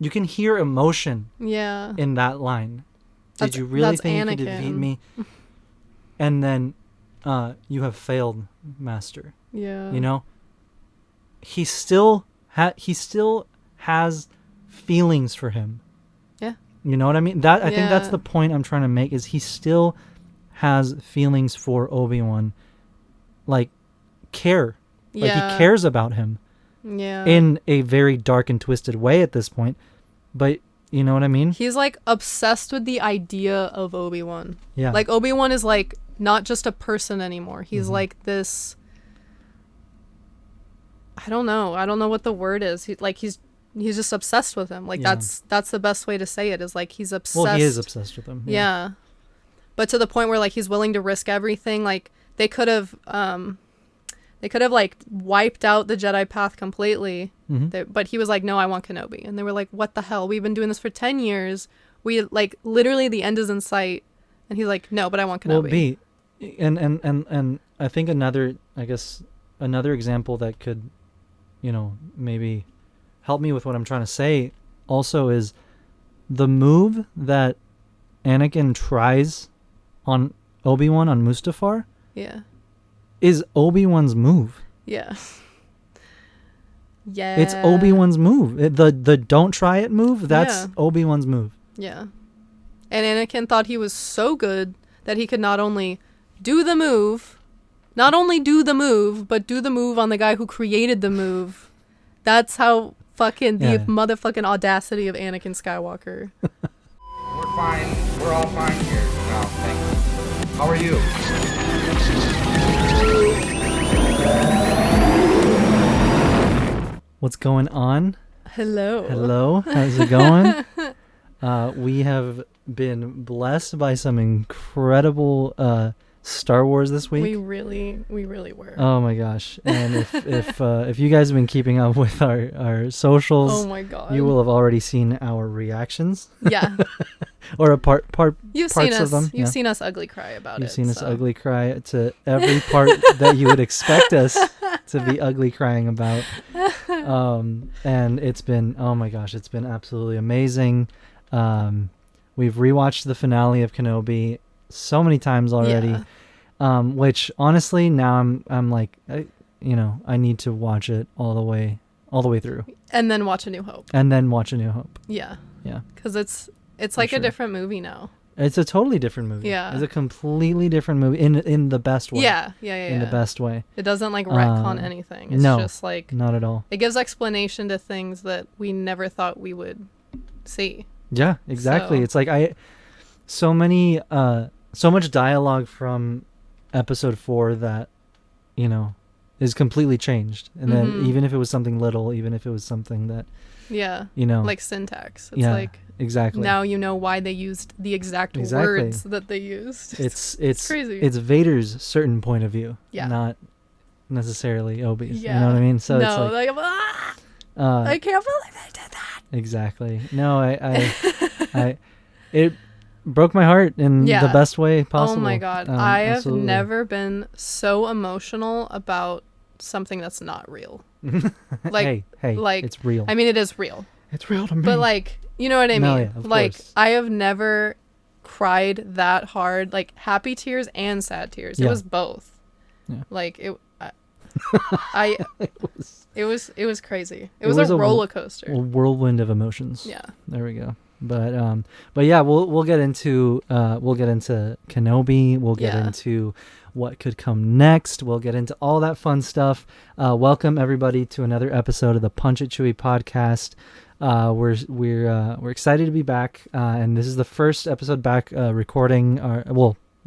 You can hear emotion. Yeah. In that line. Did you really think you could defeat me? And then you have failed, Master. Yeah. You know? He still has feelings for him. Yeah. You know what I mean? I think that's the point I'm trying to make, is he still has feelings for Obi-Wan. Like, care. Like, he cares about him. Yeah. In a very dark and twisted way at this point. But, you know what I mean? He's, like, obsessed with the idea of Obi-Wan. Yeah. Like, Obi-Wan is, like, not just a person anymore. He's, like, this... I don't know what the word is. He's just obsessed with him. Like, that's the best way to say it, is, like, he's obsessed. Well, he is obsessed with him. Yeah. But to the point where, like, he's willing to risk everything. Like, they could have, like, wiped out the Jedi path completely. But he was like, no, I want Kenobi. And they were like, what the hell? We've been doing this for 10 years. We, like, literally the end is in sight. And he's like, no, but I want Kenobi. Well, and I think another example that could, you know, maybe help me with what I'm trying to say also is the move that Anakin tries on Obi-Wan on Mustafar. Yeah. Is Obi-Wan's move. Yeah. Yeah. It's Obi-Wan's move. The don't try it move, that's Obi-Wan's move. Yeah. And Anakin thought he was so good that he could not only do the move, but do the move on the guy who created the move. That's how fucking the motherfucking audacity of Anakin Skywalker. We're fine. We're all fine here. No, thanks. How are you? What's going on? Hello. How's it going? We have been blessed by some incredible Star Wars this week. We really were. Oh my gosh! And if you guys have been keeping up with our socials, oh my god, you will have already seen our reactions. Yeah. Or parts of them. You've seen us ugly cry about it. You've seen us ugly cry to every part that you would expect us to be ugly crying about. And it's been, oh my gosh, it's been absolutely amazing. We've rewatched the finale of Kenobi so many times already. Which honestly now I'm like, I need to watch it all the way through. And then watch A New Hope. Yeah. Yeah. Because it's like a different movie now. It's a totally different movie. Yeah. It's a completely different movie in the best way. Yeah. In the best way. It doesn't like retcon anything. It's just like... not at all. It gives explanation to things that we never thought we would see. Yeah, exactly. So. It's like so much dialogue from episode 4 that, is completely changed. And then even if it was something little, even if it was something that... Yeah. Like syntax. It's like... Exactly. Now you know why they used the exact words that they used. It's crazy. It's Vader's certain point of view, not necessarily Obi's. Yeah. You know what I mean? So it's like I can't believe they did that. Exactly. No, I it broke my heart in the best way possible. Oh my god. I have never been so emotional about something that's not real. Like hey, like it's real. I mean, it is real. It's real to me. But like, you know what I mean? No, yeah, of course. I have never cried that hard, like happy tears and sad tears. It was both. Yeah. Like it it was crazy. It was a roller coaster. A whirlwind of emotions. Yeah. There we go. But yeah, we'll get into Kenobi. We'll get into what could come next. We'll get into all that fun stuff. Welcome everybody to another episode of the Punch It Chewie podcast. We're excited to be back, and this is the first episode back recording.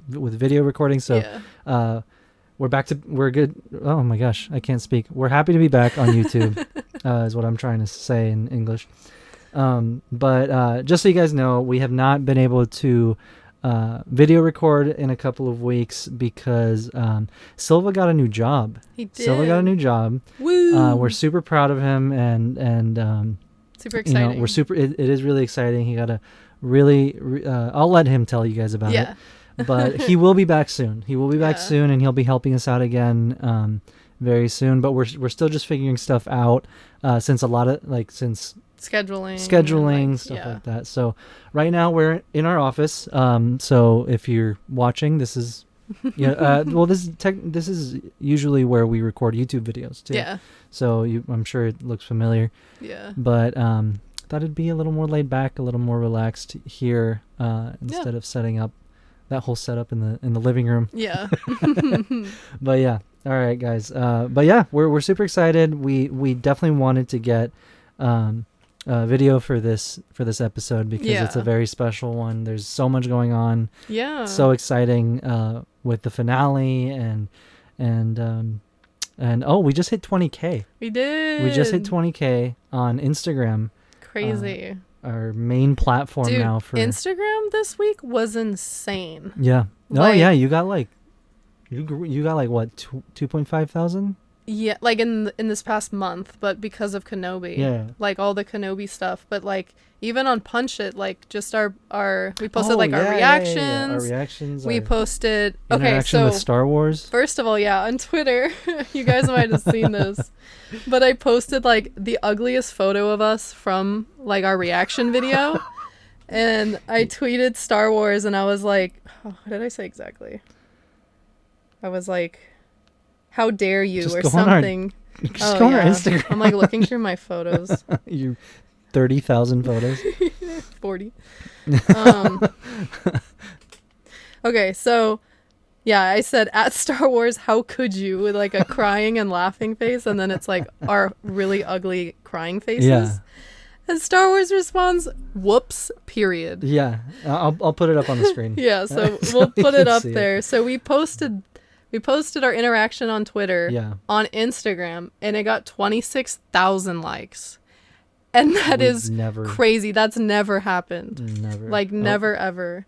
With video recording. So we're good. Oh my gosh, I can't speak. We're happy to be back on YouTube. Is what I'm trying to say in English. But just so you guys know, we have not been able to video record in a couple of weeks because Silva got a new job. He did. Silva got a new job. Woo! We're super proud of him, and super exciting. It is really exciting. He got a really. I'll let him tell you guys about it. But he will be back soon. He will be back soon, and he'll be helping us out again very soon. But we're still just figuring stuff out since scheduling, like, stuff like that. So right now we're in our office. So if you're watching, this is well, this is usually where we record YouTube videos too. Yeah. So I'm sure it looks familiar. Yeah. But thought it'd be a little more laid back, a little more relaxed here instead of setting up that whole setup in the living room. Yeah. But yeah. All right, guys. But yeah, we're super excited. We definitely wanted to get video for this episode because it's a very special one. There's so much going on. Yeah. So exciting with the finale and we just hit 20K. We did. We just hit 20K on Instagram. Crazy. Our main platform Dude, now for Instagram this week was insane. Yeah. Like, yeah, you got like what 2.5 thousand? Yeah, like in this past month, but because of Kenobi. Yeah. Like all the Kenobi stuff, but like even on Punch It, like just our we posted our reactions. Yeah. Our reactions. We posted interaction with Star Wars. First of all, on Twitter, you guys might have seen this, but I posted like the ugliest photo of us from like our reaction video, and I tweeted Star Wars, and I was like, what did I say exactly? I was like, how dare you, just or something. Just go on our Instagram. I'm like looking through my photos. Your 30,000 photos. 40. Okay, so I said at Star Wars, how could you, with like a crying and laughing face, and then it's like our really ugly crying faces. Yeah. And Star Wars responds, whoops, period. Yeah, I'll put it up on the screen. Yeah, so we'll put it up there. So we posted our interaction on Twitter, on Instagram, and it got 26,000 likes. And that is crazy. That's never happened. Never. Like, never, ever.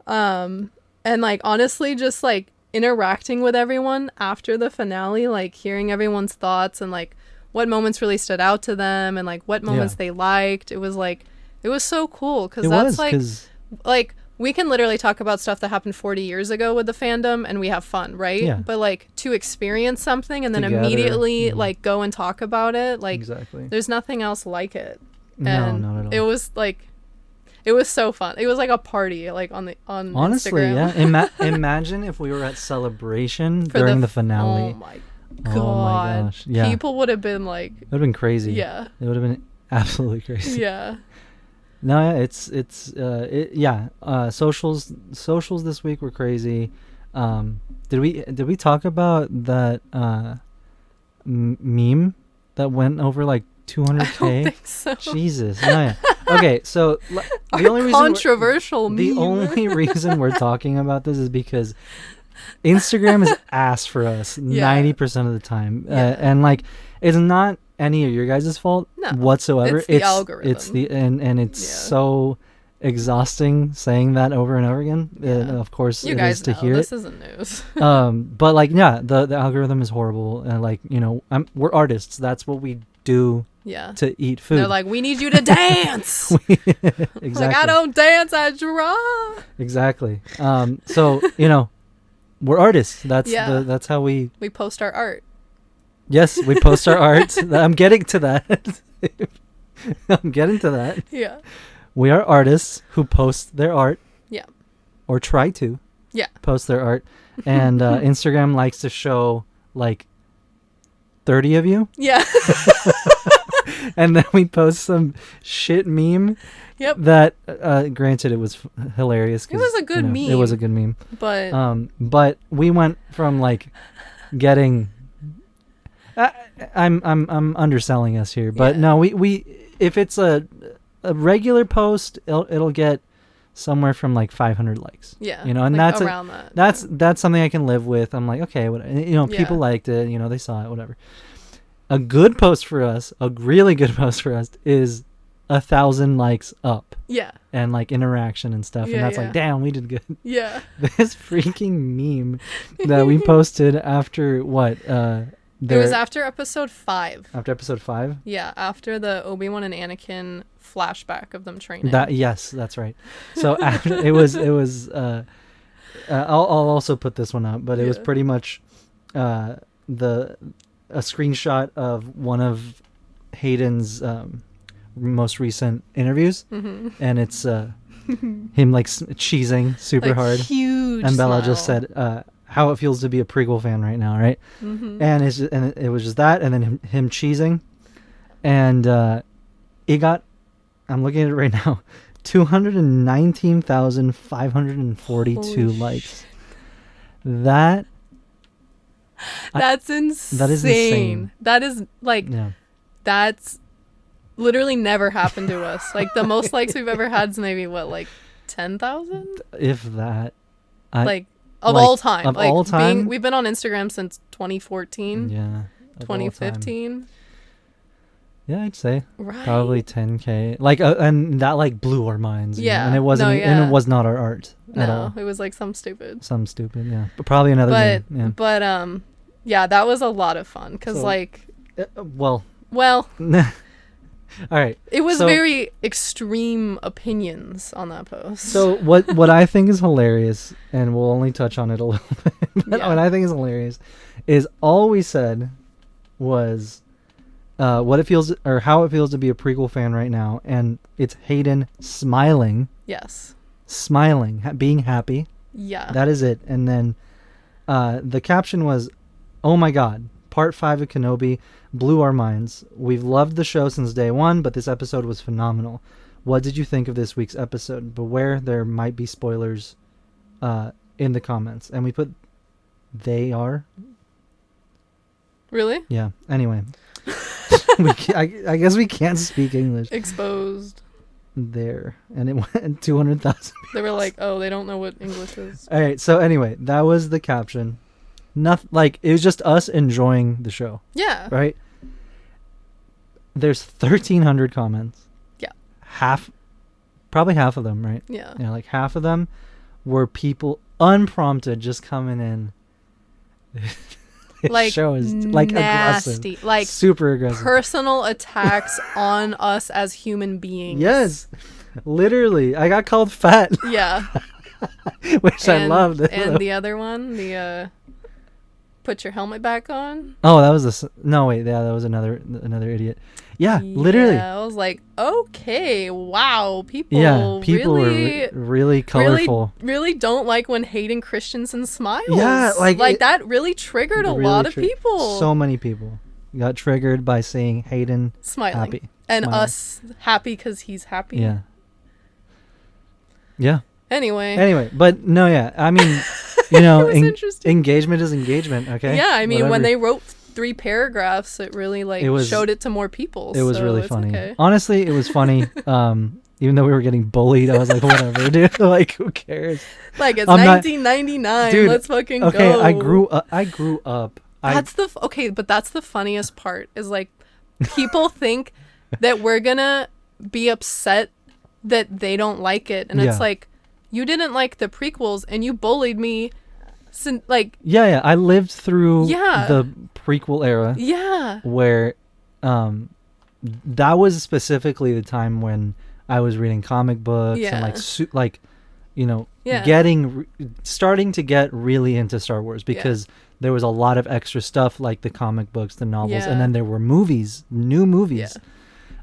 And, like, honestly, just, like, interacting with everyone after the finale, like, hearing everyone's thoughts and, like, what moments really stood out to them and, like, what moments they liked. It was, like, it was so cool. Because that's, like, we can literally talk about stuff that happened 40 years ago with the fandom and we have fun, right? Yeah. But like to experience something and then immediately like go and talk about it, like there's nothing else like it. And no, not at all. It was like, it was so fun. It was like a party, like on honestly, Instagram. Yeah. Imagine if we were at Celebration during the finale. Oh my gosh. Yeah. People would have been like, it would have been crazy. Yeah. It would have been absolutely crazy. Yeah. No, socials this week were crazy. Did we talk about that meme that went over like 200K? I don't think so. Jesus. No, yeah. Okay, so the only reason we're talking about this is because Instagram is ass for us 90% of the time, and like it's not any of your guys' fault whatsoever. It's the algorithm. It's and it's so exhausting saying that over and over again. Of course, you it guys is to know, hear this it. isn't news. But like, the algorithm is horrible, and like, we're artists. That's what we do. Yeah. To eat food. They're like, we need you to dance. Exactly. Like, I don't dance, I draw. Exactly. So we're artists. That's how we post our art. Yes, we post our art. I'm getting to that. Yeah. We are artists who post their art. Yeah. Or try to. Yeah. Post their art. And Instagram likes to show like 30 of you. Yeah. And then we post some shit meme. Yep. That granted, it was hilarious. It was a good meme. It was a good meme. But we went from like getting. I'm underselling us here, but no, we if it's a regular post, it'll get somewhere from like 500 likes. Yeah. And like that's around that's something I can live with. I'm like, okay, people liked it. They saw it, whatever. A good post for us, a really good post for us, is 1,000 likes up. Yeah. And like interaction and stuff, and that's like, damn, we did good. Yeah. This freaking meme that we posted after what? It was after episode 5. After episode 5? Yeah, after the Obi-Wan and Anakin flashback of them training. Yes, that's right. So after it was I'll also put this one up, but it was pretty much a screenshot of one of Hayden's most recent interviews, and it's him like cheesing super like, hard. Huge. And Bella smile. just said how it feels to be a prequel fan right now, right? And it was just that, and then him cheesing, and it got. I'm looking at it right now. 219,542 likes. That's insane. That is insane. That is like that's literally never happened to us. Like the most likes we've ever had is maybe what, like 10,000? If that. Like of all time. Of like all time? we've been on Instagram since 2014. Yeah. 2015. Yeah, I'd say Right. probably 10K. Like and that like blew our minds. you know, Yeah. and it wasn't and it was not our art at No, all. it was like some stupid. Yeah. But probably another game. Yeah. But yeah, that was a lot lot cuz So- like well, all right. it was So- very extreme opinions on that post. So what I think is hilarious, and we'll only touch on it a little bit, but Yeah. what I think is hilarious is all we said was what it feels or how it feels to be a prequel fan right now, and it's Hayden smiling, yes. being happy. Yeah. That is it. And then the caption was, "Oh my God, Part 5 of Kenobi blew our minds. We've loved the show since day one, but this episode was phenomenal. What did you think of this week's episode? Beware, there might be spoilers in the comments." And we put, "They are." Really? Yeah. Anyway. I guess we can't speak English. Exposed. There. And it went 200,000. They were like, "Oh, they don't know what English is." All right. So anyway, that was the caption. Nothing, like, it was just us enjoying the show. Yeah. Right? There's 1,300 comments. Yeah. Probably half of them, right? Yeah. Yeah, like half of them were people unprompted just coming in. This Like, show is like nasty. aggressive. Like super aggressive. personal attacks on us as human beings. Yes. Literally. I got called fat, Yeah. which I loved. And the other one, the put your helmet back on. Oh, that was no, wait, yeah, that was another idiot. Yeah, literally. Yeah, I was like, okay, wow, people. Yeah, people really, were really colorful. Really don't like when Hayden Christensen smiles. Yeah, like that really triggered a lot of people. So many people got triggered by seeing Hayden smiling, happy, and smiling. us happy because he's happy. Yeah. Yeah. Anyway, but no, yeah, I mean, you know, It was interesting. engagement is engagement. Okay. Yeah, I mean, Whatever. when they wrote 3 paragraphs, it really showed it to more people. It was so really it's funny. Okay. Honestly, it was funny. Even though we were getting bullied, I was like, whatever, dude. Like, who cares? Like, it's I'm not- 1999. Dude, Let's fucking Okay, go. I grew up. That's but that's the funniest part is like people think that we're gonna be upset that they don't like it, and it's Yeah. like, you didn't like the prequels and you bullied me. Like, Yeah, I lived through Yeah. the prequel era yeah, where that was specifically the time when I was reading comic books Yeah. and like you know, Yeah. starting to get really into Star Wars because there was a lot of extra stuff like the comic books, the novels, Yeah. and then there were new movies.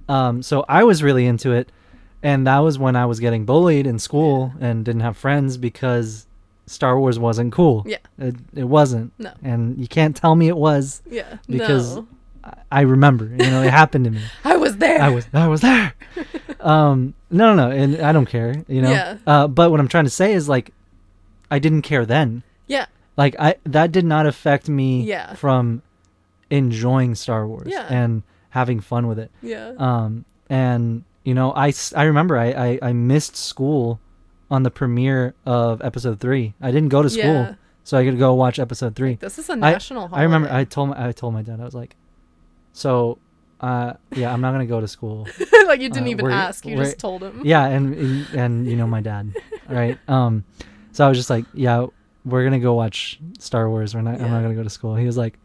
Yeah. So I was really into it, and that was when I was getting bullied in school and didn't have friends because Star Wars wasn't cool. Yeah. It wasn't. No. And you can't tell me it was Yeah. because No. I remember, you know, it happened to me. I was there. I was there. No, and I don't care, you know. Yeah. But what I'm trying to say is like, I didn't care then. Yeah. Like that did not affect me Yeah. from enjoying Star Wars Yeah. and having fun with it. Yeah. And you know, I remember I missed school on the premiere of episode 3. I didn't go to school, Yeah. so I could go watch episode 3. This is a national holiday. I remember I told my dad, I was like, so yeah, I'm not gonna go to school. Like, you didn't even we're- ask. You we're- just told him. Yeah, and you know my dad, right? So I was just like, yeah, we're gonna go watch Star Wars. I'm not gonna go to school. He was like,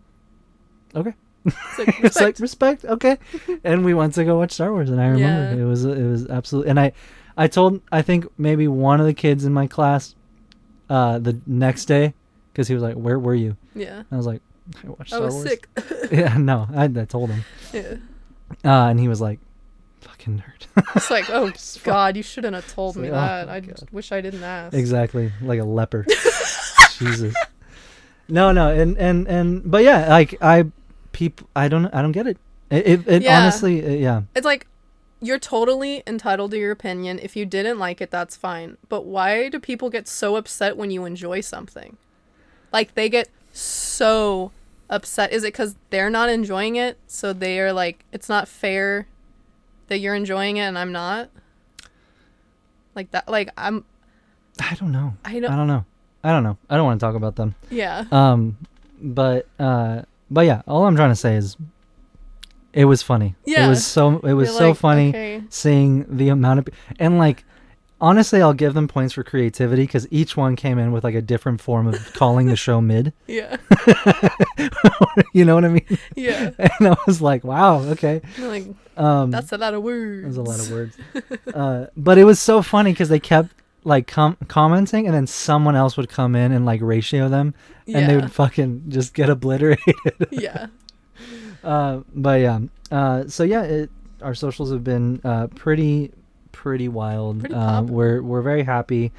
okay. It's like, It's like respect, okay. And we went to go watch Star Wars, and I remember Yeah. it was absolutely. And I told, I think maybe one of the kids in my class, the next day, because he was like, "Where were you?" Yeah. I was like, "I watched I Star was Wars." sick. Yeah, no, I told him, Yeah. and he was like, fucking nerd. It's like, oh God, you shouldn't have told me like, oh that. my I God. wish I didn't ask. Exactly, like a leper. Jesus. No, but yeah, like I don't get it. It honestly, yeah. It's like, you're totally entitled to your opinion. If you didn't like it, that's fine. But why do people get so upset when you enjoy something? Like, they get so upset. Is it because they're not enjoying it? So they are like, it's not fair that you're enjoying it and I'm not? Like that, like, I don't know. I don't know. I don't know. I don't want to talk about them. Yeah. But yeah, all I'm trying to say is it was funny. Yeah. It was so like, funny okay. seeing the amount of, and like, honestly, I'll give them points for creativity because each one came in with like a different form of calling the show mid. Yeah. You know what I mean? Yeah. And I was like, wow, okay. Like, that's a lot of words. That was a lot of words. But it was so funny because they kept like commenting, and then someone else would come in and like ratio them, and they would fucking just get obliterated. Yeah. But yeah. So yeah, our socials have been pretty wild. Pretty popular. We're very happy.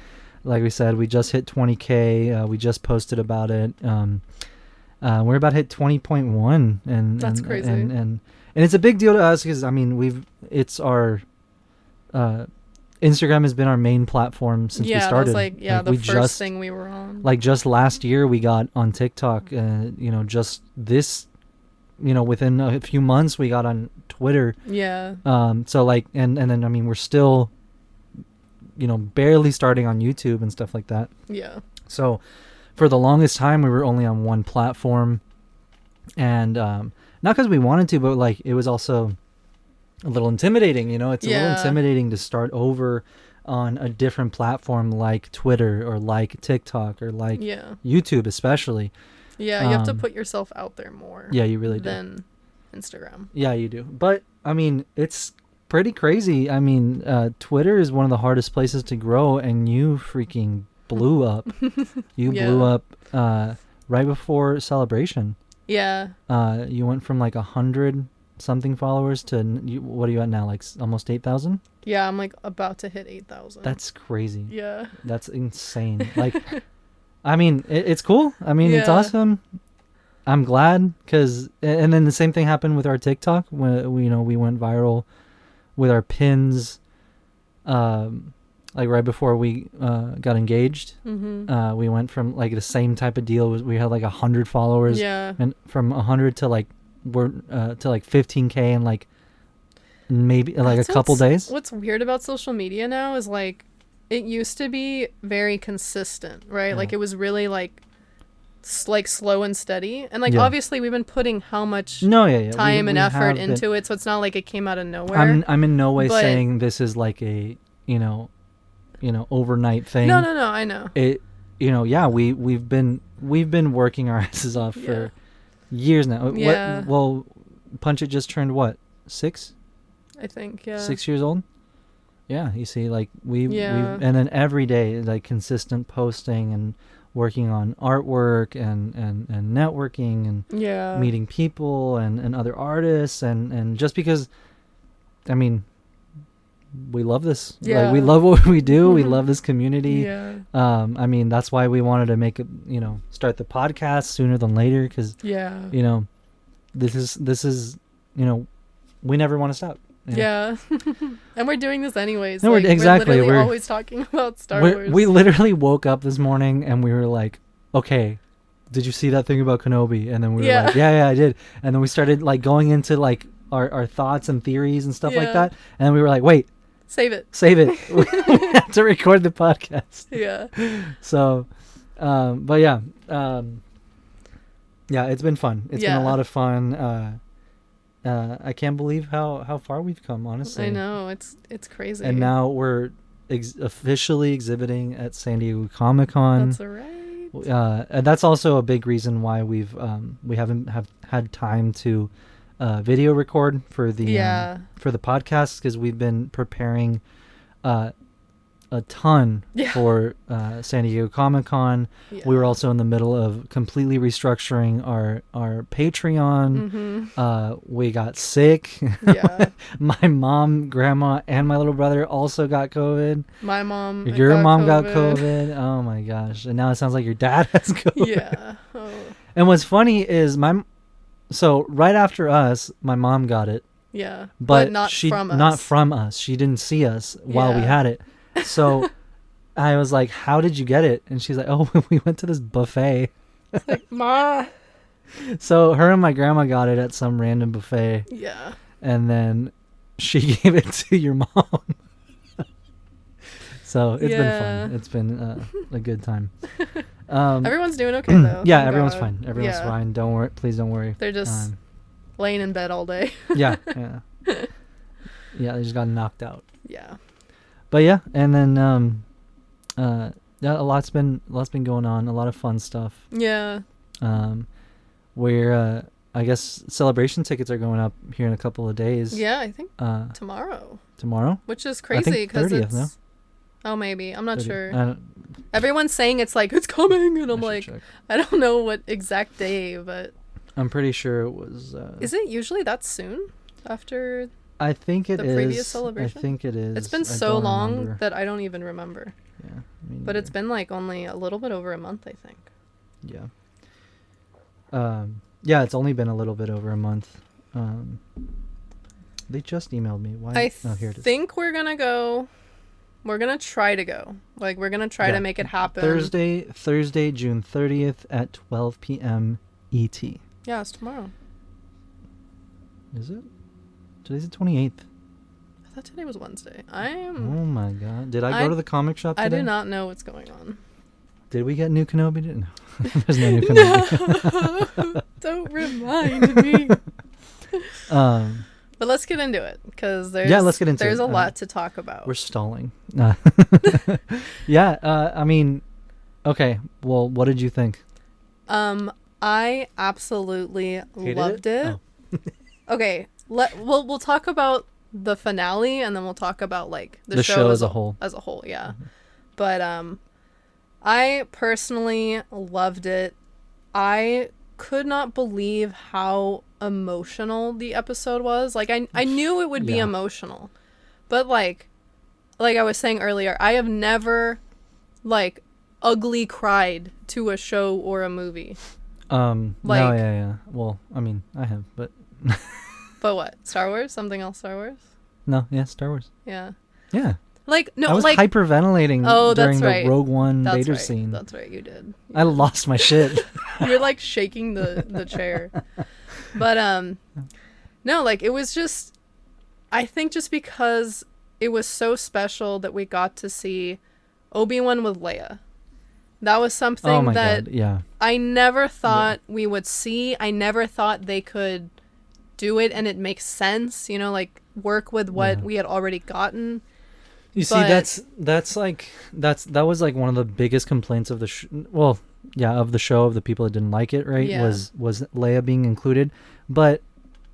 Like we said, we just hit 20K. We just posted about it. We're about to hit 20.1, and that's crazy. And it's a big deal to us because I mean it's our Instagram has been our main platform since we started. That was like the first thing we were on. Like just last year we got on TikTok. Just this, within a few months we got on Twitter. Yeah. So like, and then I mean we're still, barely starting on YouTube and stuff like that. Yeah. So for the longest time we were only on one platform, and not because we wanted to, but like it was also a little intimidating. It's a little intimidating to start over on a different platform like Twitter or like TikTok or like YouTube especially. Yeah, you have to put yourself out there more. Yeah, you really do. Than Instagram. Yeah, you do. But I mean, it's pretty crazy. I mean, Twitter is one of the hardest places to grow, and you freaking blew up. You blew up right before Celebration. Yeah. You went from like 100 something followers to what are you at now? Like almost 8,000? Yeah, I'm like about to hit 8,000. That's crazy. Yeah. That's insane. Like, I mean, it's cool. I mean, it's awesome. I'm glad because, and then the same thing happened with our TikTok when we went viral with our pins. Like right before we got engaged, we went from like the same type of deal. We had like 100 followers, and from 100 to like to like 15K in like maybe like a couple days. What's weird about social media now is like it used to be very consistent, right? Like it was really like slow and steady, and like obviously we've been putting how much time and effort into it, so it's not like it came out of nowhere. I'm in no way saying this is like a overnight thing. No, I know it. We've been working our asses off for years now. Well, Punch It just turned what, 6? I think 6 years old. Yeah, you see, like we've and then every day like consistent posting and working on artwork and networking and meeting people and other artists and just because, I mean, we love this. Like we love what we do. We love this community. I mean, that's why we wanted to make it, start the podcast sooner than later because this is we never want to stop. And we're doing this anyways. No, exactly. We're always talking about Star Wars. We literally woke up this morning and we were like, okay, did you see that thing about Kenobi? And then we were like, yeah, I did. And then we started like going into like our thoughts and theories and stuff like that. And then we were like, wait, save it. We have to record the podcast. So, but it's been fun. It's been a lot of fun. I can't believe how far we've come, honestly. I know, it's crazy. And now we're officially exhibiting at San Diego Comic-Con. That's right. And that's also a big reason why we haven't had time to video record for the podcast because we've been preparing a ton Yeah. for San Diego Comic-Con. Yeah. We were also in the middle of completely restructuring our Patreon. We got sick. Yeah. My mom, grandma, and my little brother also got COVID. My mom. Your mom got COVID. Oh my gosh! And now it sounds like your dad has COVID. Yeah. Oh. And what's funny is so right after us, my mom got it. Yeah. But not she from us. not from us. She didn't see us while we Yeah. had it. So I was like, "How did you get it?" And she's like, "Oh, we went to this buffet." Like, Ma. So her and my grandma got it at some random buffet, Yeah. and then she gave it to your mom. So it's been fun. It's been a good time. Everyone's doing okay though. Yeah, Thank everyone's God. fine. Everyone's Yeah. fine. Don't worry. Please don't worry. They're just laying in bed all day. Yeah. Yeah, they just got knocked out. Yeah. But yeah, and then yeah, a lot's been going on. A lot of fun stuff. Yeah. Where I guess celebration tickets are going up here in a couple of days. Yeah, I think tomorrow. Tomorrow? Which is I think crazy because 30th, it's. no? Oh, maybe. I'm not 30th. sure. Everyone's saying it's like, it's coming. And I'm I like, should check. I don't know what exact day, but. I'm pretty sure it was. Is it usually that soon after I think it the is. previous celebration? I think it is. It's been I so don't long remember. that I don't even remember. Yeah. Me But it's neither. been like only a little bit over a month, I think. Yeah. Yeah, it's only been a little bit over a month. They just emailed me. Why? I Oh, here it is. think we're going to go. We're going to try to go. Like, we're going to try Yeah. to make it happen. Thursday, June 30th at 12 p.m. ET. Yeah, it's tomorrow. Is it? Today's the 28th. I thought today was Wednesday. Oh my god. Did I go to the comic shop today? I do not know what's going on. Did we get new Kenobi? No. There's no new Kenobi. No, don't remind me. But let's get into it because let's get into there's it. a lot to talk about. We're stalling. Yeah, I mean, okay. Well, what did you think? I absolutely Hated loved it. Oh. Okay, we'll talk about the finale and then we'll talk about like the show as a whole. As a whole, yeah. But I personally loved it. I could not believe how emotional the episode was. Like I knew it would be Yeah. emotional. But like I was saying earlier, I have never like ugly cried to a show or a movie. No, Like- yeah. Well, I mean, I have, but But what? Star Wars? Something else Star Wars? no, yeah, Star Wars. Yeah. Yeah. Like no I was like hyperventilating Oh, during that's right. the Rogue One that's Vader right. scene. That's right, you did. I lost my shit. You're like shaking the chair. But no, like it was just I think just because it was so special that we got to see Obi-Wan with Leia. That was something Oh my that god, yeah. I never thought we would see. I never thought they could do it and it makes sense, you know, like work with what Yeah. we had already gotten. You see, But- that was like one of the biggest complaints of the of the show, of the people that didn't like it, right? Yeah. Was Leia being included, but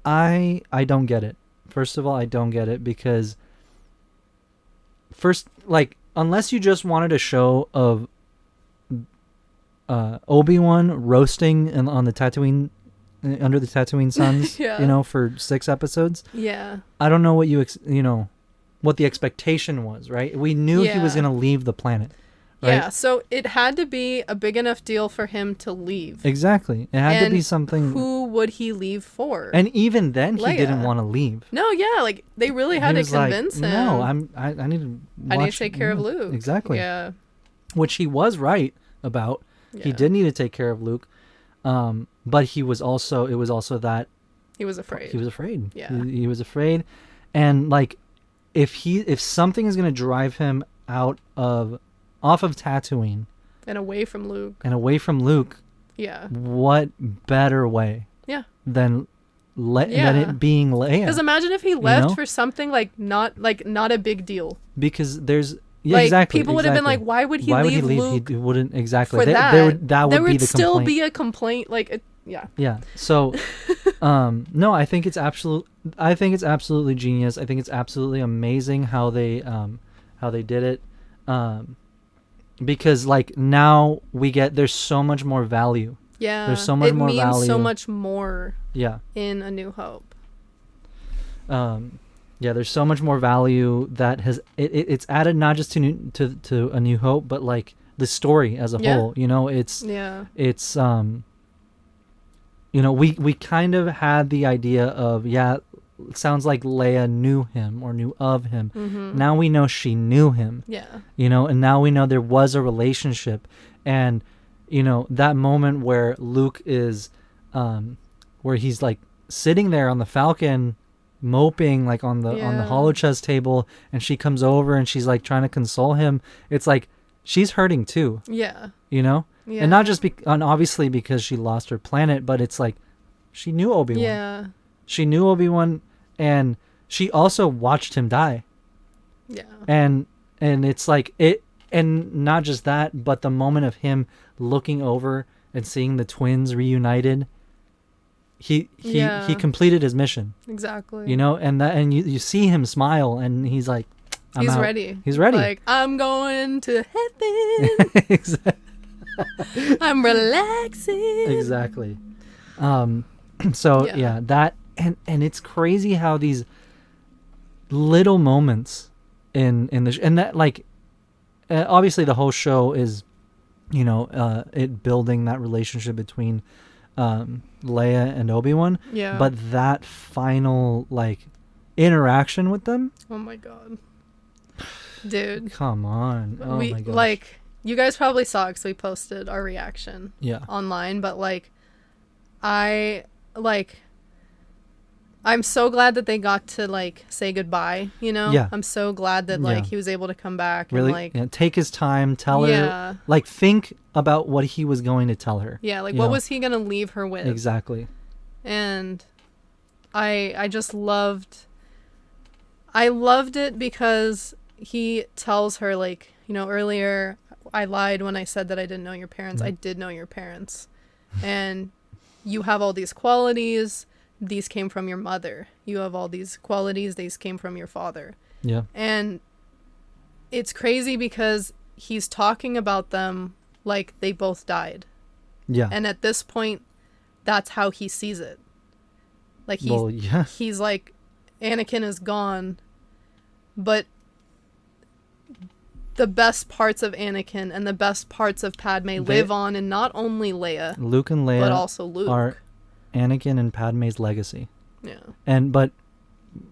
I don't get it. First of all, I don't get it because like unless you just wanted a show of Obi-Wan roasting on the Tatooine under the Tatooine suns, Yeah. you know, for 6 episodes. Yeah. I don't know what what the expectation was, right? We knew he was Yeah. going to leave the planet, right? Yeah, so it had to be a big enough deal for him to leave. Exactly. It had to be And something. Who would he leave for? And even then, he Leia. didn't want to leave. No, yeah, like they really had He to was like, convince him. No, I need to. I need watch- to take care of yeah, Luke. Exactly. Yeah. Which he was right about. He Yeah. did need to take care of Luke, but he was also. It was also that He was afraid. he was afraid. Yeah. He was afraid, and like, if something is going to drive him off of Tatooine and away from Luke. and away from Luke, Yeah. what better way Yeah. than than Yeah. it being Leia? Because imagine if he left know? for something like not a big deal. Because there's yeah, Like exactly. people would have been like, exactly. why would he Why leave would he leave? Luke He wouldn't exactly. for that? That would be the still complaint. be a complaint. Like yeah. Yeah. So, no, I think it's absolutely genius. I think it's absolutely amazing how they did it. because like now there's so much more value. Yeah, there's so much more value. It means so much more. Yeah. In A New Hope. Yeah, there's so much more value that it's added not just to A New Hope, but like the story as a whole. You know, it's you know, we kind of had the idea of it sounds like Leia knew him or knew of him. Mm-hmm. Now we know she knew him. Yeah. You know, and now we know there was a relationship, and you know that moment where Luke is, where he's like sitting there on the Falcon, moping like on the holochess table, and she comes over and she's like trying to console him. It's like she's hurting too. Yeah. You know. Yeah. And not just and obviously because she lost her planet, but it's like she knew Obi-Wan. Yeah. She knew Obi-Wan, and she also watched him die. Yeah. And it's like it, and not just that, but the moment of him looking over and seeing the twins reunited, he completed his mission. Exactly. You know, and you see him smile, and he's like, he's ready. He's ready. Like, I'm going to heaven. Exactly. I'm relaxing. Exactly. So yeah, that and it's crazy how these little moments in the and that like obviously the whole show is, you know, it building that relationship between Leia and Obi-Wan. Yeah. But that final like interaction with them. Oh my god, dude! Come on. Oh my gosh. Like, you guys probably saw it because we posted our reaction online, but like I'm so glad that they got to like say goodbye, you know? Yeah. I'm so glad that like he was able to come back really, and like take his time, tell her, like think about what he was going to tell her. Yeah, like what was he gonna leave her with? Exactly. And I just loved it because he tells her, like, you know, earlier I lied when I said that I didn't know your parents. I did know your parents. And you have all these qualities. These came from your mother. You have all these qualities. These came from your father. Yeah. And it's crazy because he's talking about them like they both died. Yeah. And at this point, that's how he sees it. Like he's like, Anakin is gone, but the best parts of Anakin and the best parts of Padme live on in not only Leia, Luke and Leia, but also Luke. Are Anakin and Padme's legacy. Yeah. But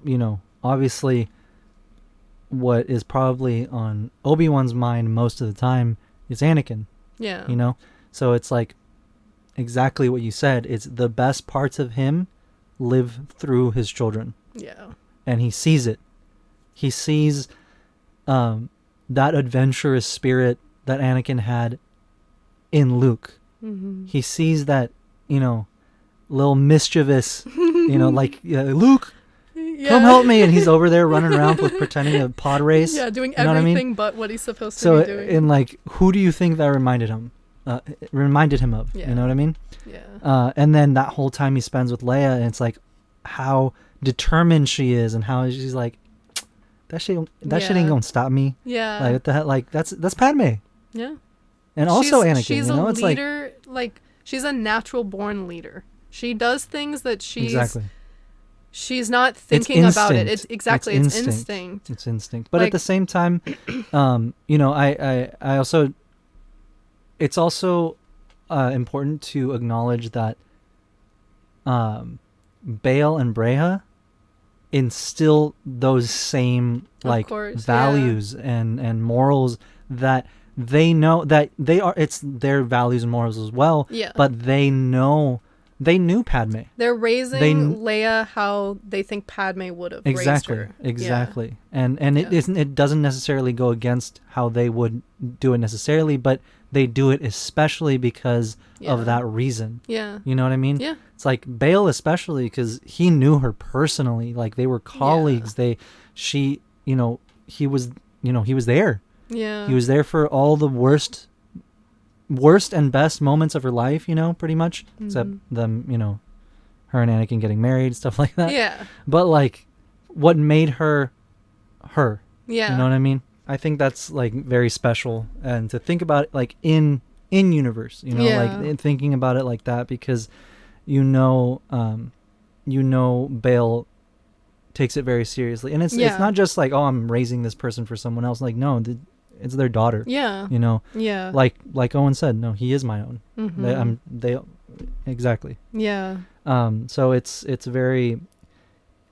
you know, obviously what is probably on Obi-Wan's mind most of the time is Anakin. Yeah. You know? So it's like exactly what you said. It's the best parts of him live through his children. Yeah. And he sees it. He sees that adventurous spirit that Anakin had in Luke. Mm-hmm. He sees that, you know, little mischievous, you know, like, Luke, come help me. And he's over there running around with pretending to pod race. Yeah, doing everything but what he's supposed to be doing. So, and like, who do you think that reminded him of? Yeah. You know what I mean? Yeah. And then that whole time he spends with Leia, and it's like how determined she is, and how she's like, that shit ain't gonna stop me. Yeah. Like, what the hell? Like, that's Padme. Yeah. And also Anakin. She's you know? a leader. Like, she's a natural born leader. She does things that she's not thinking about it. It's instinct. It's instinct. But like, at the same time, you know, I also, it's also important to acknowledge that Bail and Breha instill those same values and morals that they know that it's their values and morals as well. Yeah. But they knew Padme. They're raising Leia how they think Padme would have raised her. Exactly. Yeah. And it doesn't necessarily go against how they would do it necessarily, but they do it especially because of that reason. Yeah. You know what I mean? Yeah. It's like Bail especially because he knew her personally. Like, they were colleagues. Yeah. He was there. Yeah. He was there for all the worst and best moments of her life, you know, pretty much. Mm-hmm. Except them, you know, her and Anakin getting married, stuff like that. Yeah. But like, what made her? Yeah. You know what I mean? I think that's like very special, and to think about it like in universe, you know, like thinking about it like that, because you know Bale takes it very seriously, and it's not just like, oh, I'm raising this person for someone else. Like, no, it's their daughter. Yeah. You know. Yeah. Like Owen said, no, he is my own. Mm-hmm. They exactly. Yeah. So it's very,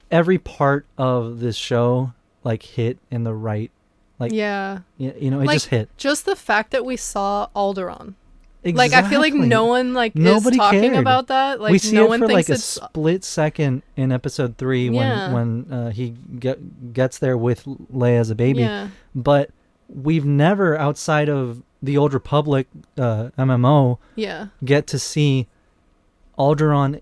every part of this show like hit in the right, like, you know, it like, just hit. Just the fact that we saw Alderaan. Exactly. Like, I feel like no one Nobody is talking cared about that. Like, we see no it one for thinks like a it's split second in episode 3 when he gets there with Leia as a baby. Yeah. But we've never, outside of the Old Republic MMO, get to see Alderaan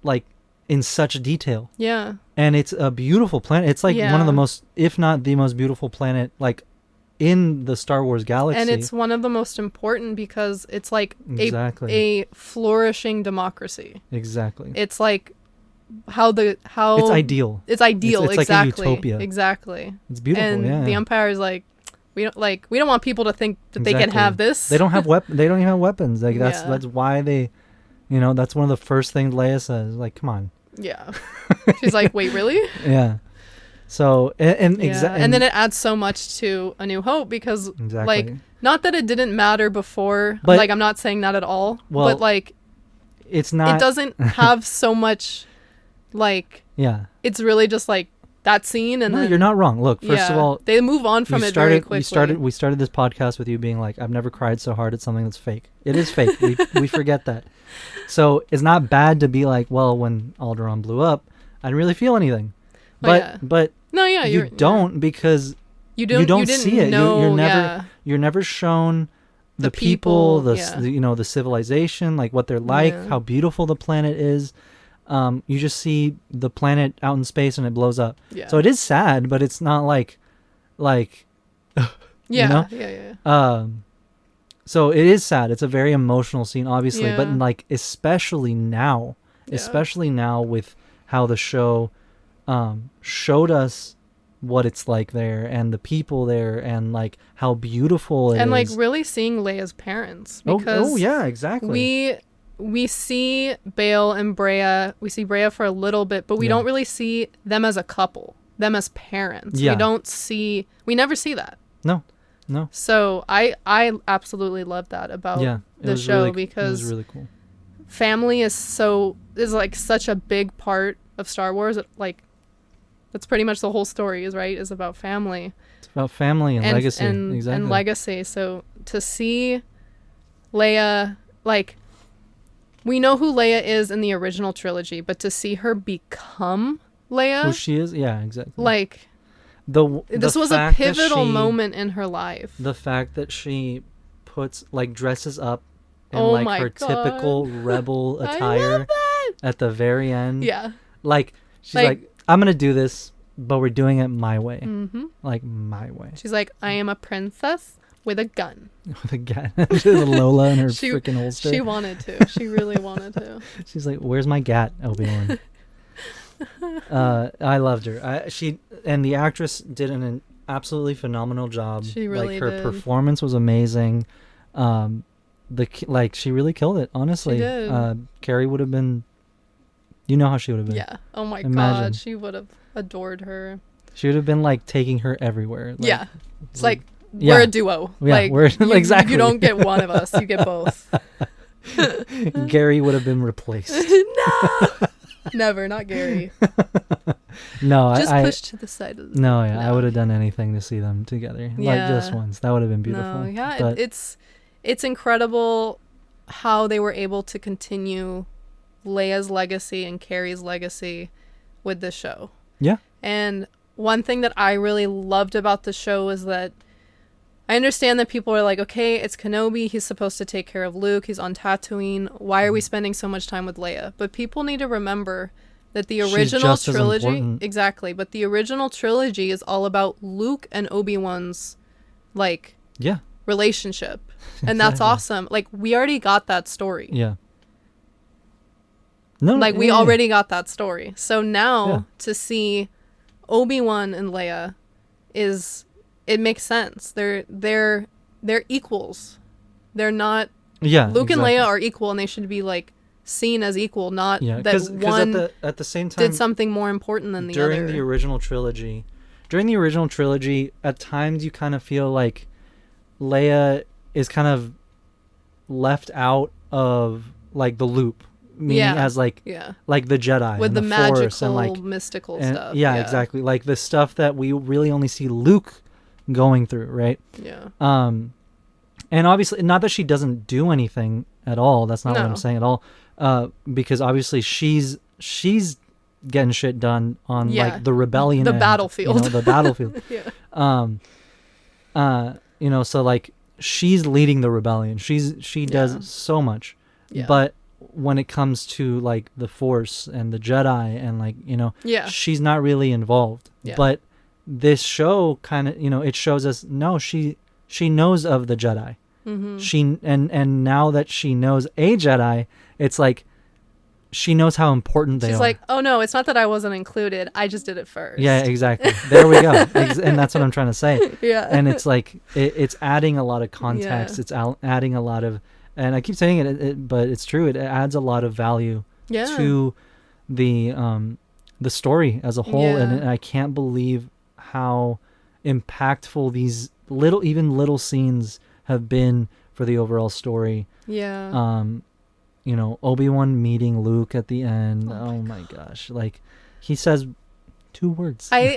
like in such detail. Yeah. And it's a beautiful planet. It's like one of the most, if not the most beautiful planet, like in the Star Wars galaxy. And it's one of the most important because it's like a flourishing democracy. Exactly. It's like how it's ideal. It's ideal. It's exactly. like a utopia. Exactly. It's beautiful. And the Empire is like, we don't want people to think that they can have this. They don't have They don't even have weapons. Like that's why they, you know, that's one of the first things Leia says. Like, come on. Yeah. She's like, wait, really? Yeah. So and then it adds so much to A New Hope because like, not that it didn't matter before, but, like, I'm not saying that at all, but like it's not, it doesn't have so much, like, it's really just like that scene. And no, then you're not wrong. Look, first of all, they move on from it very quickly. We started this podcast with you being like, I've never cried so hard at something that's fake. It is fake. we forget that. So it's not bad to be like, well, when Alderaan blew up, I didn't really feel anything. But no, you don't, because you don't see it. You're never shown the people, the civilization, like what they're like, how beautiful the planet is. You just see the planet out in space and it blows up. Yeah. So it is sad, but it's not like you know? So it is sad. It's a very emotional scene, obviously, but like especially now with how the show showed us what it's like there and the people there and like how beautiful it is. And like really seeing Leia's parents, because exactly. We see Bale and Brea. We see Brea for a little bit, but we don't really see them as a couple, them as parents. We never see that. No. So I absolutely love that about the show, because it was really cool. Family is like such a big part of Star Wars. Like, that's pretty much the whole story is about family. It's about family and legacy. And legacy. So to see Leia, like, we know who Leia is in the original trilogy, but to see her become Leia, who she is, exactly. Like, this was a pivotal moment in her life. The fact that she dresses up in her typical rebel attire at the very end. Yeah. Like, she's like, I'm going to do this, but we're doing it my way. Mm-hmm. Like, my way. She's like, I am a princess with a gun. With a gun. Lola in her freaking holster. She wanted to. She really wanted to. She's like, where's my gat, Obi-Wan? I loved her. And the actress did an absolutely phenomenal job. She really did. Her performance was amazing. She really killed it, honestly. She did. Carrie would have been, you know how she would have been. Yeah. Oh my God. She would have adored her. She would have been like taking her everywhere. Like, it's like, we're a duo. Yeah, like, we're exactly. You don't get one of us. You get both. Gary would have been replaced. No. Never, not Gary. No, just pushed to the side of the No, I would have done anything to see them together. Yeah. Like, just once. That would have been beautiful. No, but it's incredible how they were able to continue Leia's legacy and Carrie's legacy with this show. Yeah. And one thing that I really loved about the show is that I understand that people are like, okay, it's Kenobi. He's supposed to take care of Luke. He's on Tatooine. Why are we spending so much time with Leia? But people need to remember that the original trilogy, exactly, but the original trilogy is all about Luke and Obi-Wan's, like, relationship. And that's awesome. Like, we already got that story. Yeah. No, like, we already got that story. So now to see Obi-Wan and Leia is it makes sense. They're equals. They're not. Yeah. Luke exactly. and Leia are equal, and they should be like seen as equal, not Yeah, that because one at the same time did something more important than the during other. the original trilogy, at times you kind of feel like Leia is kind of left out of like the loop, meaning as like like the Jedi with and the Force magical, and like mystical and, stuff. yeah, exactly, like the stuff that we really only see Luke going through, right? Yeah. And obviously, not that she doesn't do anything at all. That's not what I'm saying at all. Because obviously she's getting shit done on like the rebellion, the battlefield, you know, the battlefield. So like she's leading the rebellion. She does so much. Yeah. But when it comes to like the Force and the Jedi and like, you know, she's not really involved. Yeah. But this show kind of, you know, it shows us she knows of the Jedi. Mm-hmm. She and now that she knows a Jedi, it's like she knows how important they are. She's like, oh no, it's not that I wasn't included. I just did it first. Yeah, exactly. There we go. And that's what I'm trying to say. Yeah. And it's like it's adding a lot of context. Yeah. It's adding a lot of, and I keep saying it, but it's true. It adds a lot of value to the story as a whole. Yeah. And I can't believe how impactful these little scenes have been for the overall story. Yeah. You know, Obi-Wan meeting Luke at the end. Oh my gosh. Like he says 2 words. I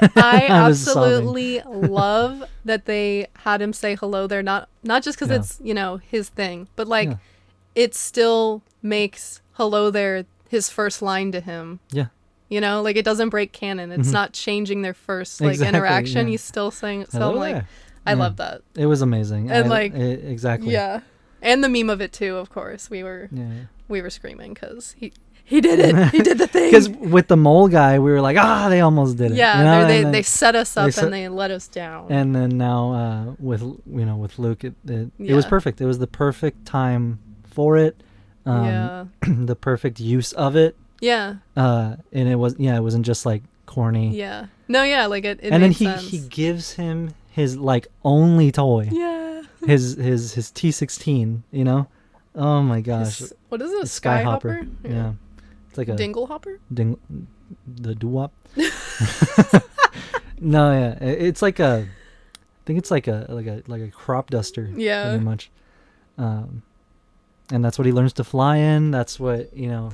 absolutely love that they had him say hello there, not just because it's, you know, his thing, but like it still makes hello there his first line to him. Yeah. You know, like it doesn't break canon. It's not changing their first like interaction. He's still saying it. So I'm like, I love that. It was amazing. And exactly. Yeah. And the meme of it too, of course. We were screaming because he did it. He did the thing. Because with the mole guy, we were like, they almost did it. Yeah, you know? they set us up and they let us down. And then now with Luke, it was perfect. It was the perfect time for it. The perfect use of it. Yeah. And it wasn't just like corny. Yeah. No, yeah, like it and then sense. he gives him his like only toy. Yeah. His T16, you know? Oh my gosh. What is it? A Skyhopper? Yeah. It's like a Dinglehopper? The doo-wop. No, yeah. It's like I think it's like a crop duster. Yeah. Pretty much. And that's what he learns to fly in. That's what, you know.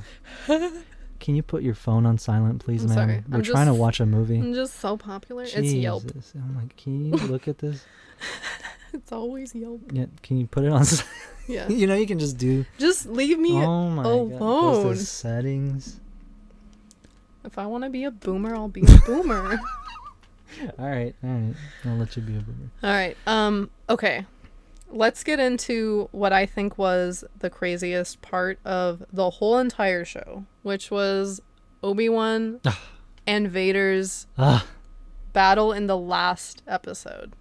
Can you put your phone on silent, please, ma'am? Sorry. We're trying to watch a movie. I'm just so popular. Jesus. It's Yelp. I'm like, can you look at this? It's always Yelp. Yeah. Can you put it on? Yeah. You know, you can just leave me alone. God. Those settings. If I want to be a boomer, I'll be a boomer. All right. I'll let you be a boomer. All right. Okay. Let's get into what I think was the craziest part of the whole entire show, which was Obi-Wan and Vader's battle in the last episode.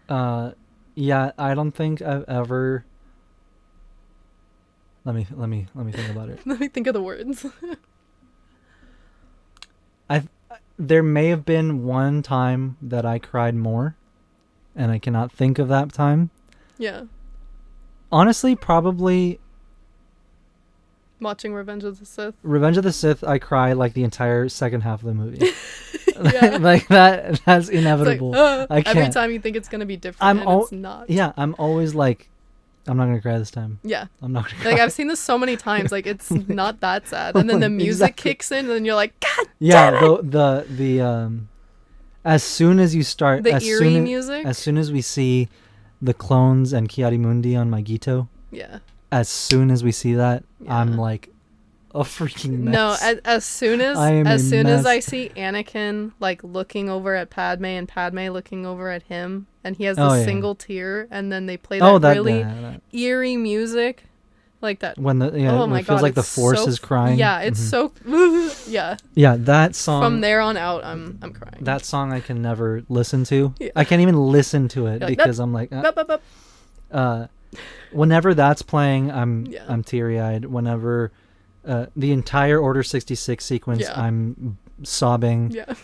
Yeah, I don't think I've ever. Let me think about it. Let me think of the words. There may have been one time that I cried more, and I cannot think of that time. Yeah. Honestly, probably watching Revenge of the Sith. Revenge of the Sith, I cried like the entire second half of the movie. Like that's inevitable. Like, I can't. Every time you think it's gonna be different, it's not. Yeah, I'm always like, I'm not gonna cry this time. Yeah. I'm not gonna cry. Like I've seen this so many times, like it's not that sad. And then the music kicks in and then you're like, God damn it! the as soon as you start the eerie music. As soon as we see the clones and Kiari-Mundi on Magito. Yeah. As soon as we see that, I'm like a freaking mess. No, as soon as I see Anakin like looking over at Padme and Padme looking over at him, and he has this single tear, and then they play that eerie music, like that. When it feels like the Force is crying. Yeah, it's so yeah. Yeah, that song. From there on out, I'm crying. That song I can never listen to. Yeah. I can't even listen to it because I'm like. Whenever that's playing, I'm teary-eyed. Whenever the entire Order 66 sequence, I'm sobbing. Yeah.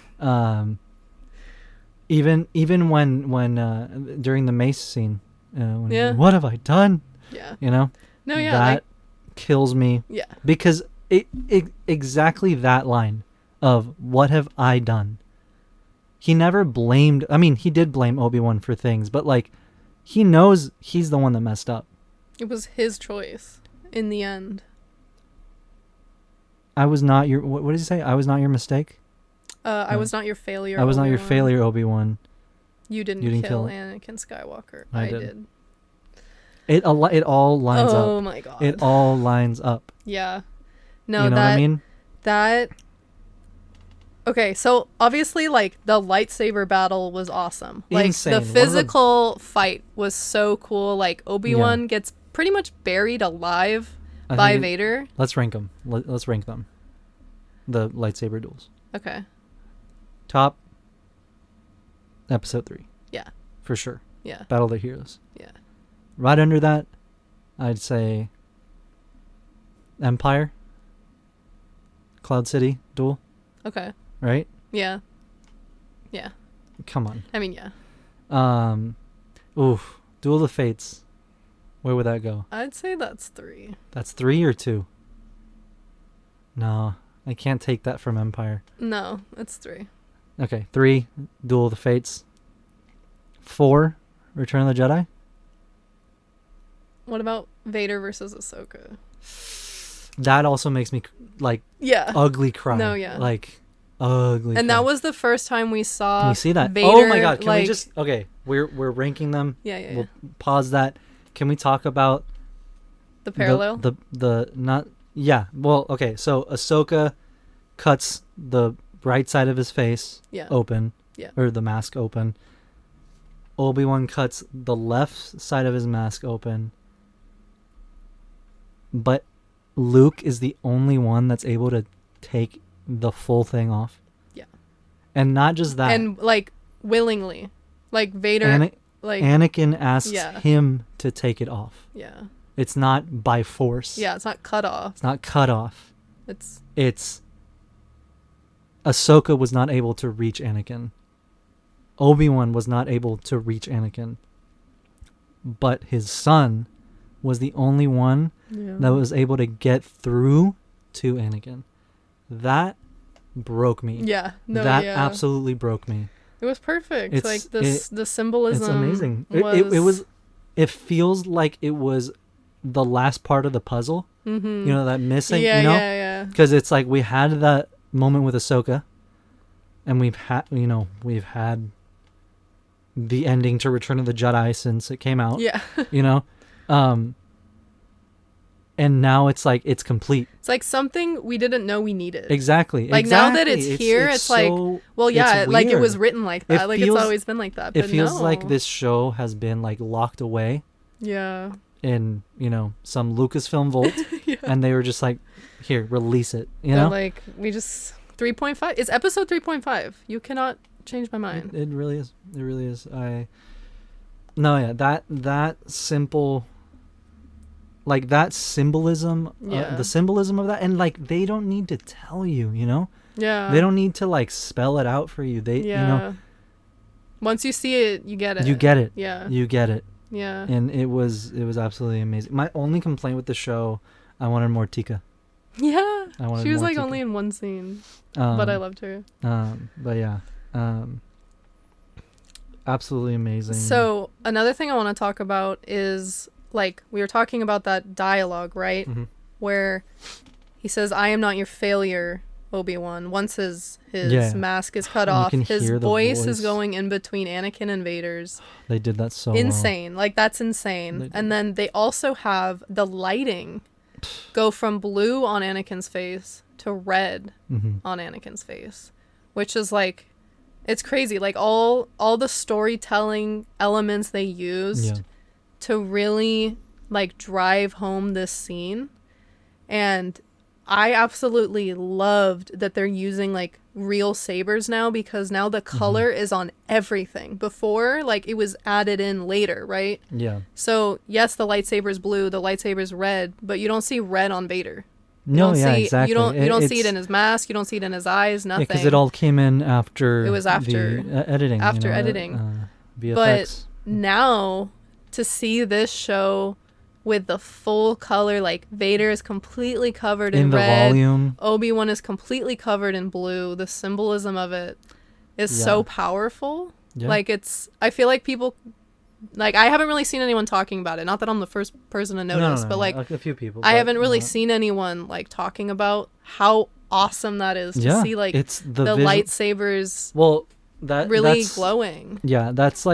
Even when during the mace scene, when Yeah. what have I done? Yeah. You know, No, yeah. that Like, kills me yeah. because it exactly that line of what have I done. He never blamed. I mean, he did blame Obi-Wan for things, but like, he knows he's the one that messed up. It was his choice in the end. I was not your. What did he say? I was not your mistake. I was not your failure. I was not your Obi-Wan. failure, Obi-Wan. You didn't kill Anakin Skywalker. I I did. did. It all lines up. Oh my god. It all lines up. Yeah. No, you know what I mean? That. Okay, so obviously, like, the lightsaber battle was awesome. Like, Insane. the physical fight was so cool. Like, Obi-Wan Yeah. gets pretty much buried alive I by think Vader. Let's rank them. Let's rank them. The lightsaber duels. Okay. Top. Episode 3. Yeah. For sure. Yeah. Battle of the Heroes. Yeah. Right under that, I'd say Empire. Cloud City duel. Okay. Right? Yeah. Yeah. Come on. I mean, yeah. Oof. Duel of the Fates. Where would that go? I'd say that's 3. That's 3 or 2? No, I can't take that from Empire. No, it's 3. Okay, 3, Duel of the Fates. 4, Return of the Jedi. What about Vader versus Ahsoka? That also makes me like Yeah. ugly cry. No, yeah. Like ugly. And cry. that was the first time we saw Can you see that? Vader, Oh my god! Can like, we just We're ranking them. Yeah. We'll pause that. Can we talk about The parallel? the not yeah. Well, okay. So Ahsoka cuts the right side of his face open. Yeah. Or the mask open. Obi-Wan cuts the left side of his mask open. But Luke is the only one that's able to take the full thing off. Yeah. And not just that. And like willingly. Like Vader like Anakin asks him to take it off. Yeah. It's not by force. Yeah, it's not cut off. It's not cut off. It's Ahsoka was not able to reach Anakin. Obi-Wan was not able to reach Anakin. But his son was the only one that was able to get through to Anakin. That broke me. Yeah. No, that absolutely broke me. It was perfect. Like the symbolism. It's amazing. Was... It feels like it was the last part of the puzzle. Mm-hmm. You know, that missing. Yeah, you know? yeah. Because it's like we had that moment with Ahsoka, and we've had the ending to Return of the Jedi since it came out. Yeah. You know, and now it's like it's complete. It's like something we didn't know we needed. Exactly. Like now that it's here, it's like, so, well, yeah, like it weird. was written like that. Like it's always been like that. But it feels no. like this show has been like locked away. Yeah. In, some Lucasfilm vault. And they were just like, here, release it. You know? Like, we just 3.5. It's episode 3.5. You cannot change my mind. It really is. It really is. That simple, like that symbolism, the symbolism of that, and like they don't need to tell you, Yeah. They don't need to like spell it out for you. They, once you see it, you get it. You get it. Yeah. You get it. Yeah. And it was absolutely amazing. My only complaint with the show, I wanted more Tika. Yeah. She was like Tika. only in one scene, but I loved her. But yeah. Absolutely amazing. So another thing I want to talk about is, like, we were talking about that dialogue, right? Mm-hmm. Where he says, "I am not your failure, Obi-Wan." Once his mask is cut off, his voice is going in between Anakin and Vader's. They did that so insane. well. Like, that's insane. And then they also have the lighting go from blue on Anakin's face to red on Anakin's face, which is like, it's crazy. Like all the storytelling elements they used to really like drive home this scene. And I absolutely loved that they're using like real sabers now, because now the color is on everything. Before, like, it was added in later, right? Yeah. So yes, the lightsaber's blue, the lightsaber's red, but you don't see red on Vader. No, yeah, exactly. You don't see it in his mask. You don't see it in his eyes. Nothing. Because it all came in after. It was after the, editing. After editing. VFX. But now to see this show with the full color, like Vader is completely covered in the red. Volume. Obi-Wan is completely covered in blue. The symbolism of it is so powerful. Yeah. Like I feel like people, like I haven't really seen anyone talking about it. Not that I'm the first person to notice, but like a few people. I haven't really seen anyone like talking about how awesome that is to see like it's the lightsabers. Well, that's glowing. Yeah, that's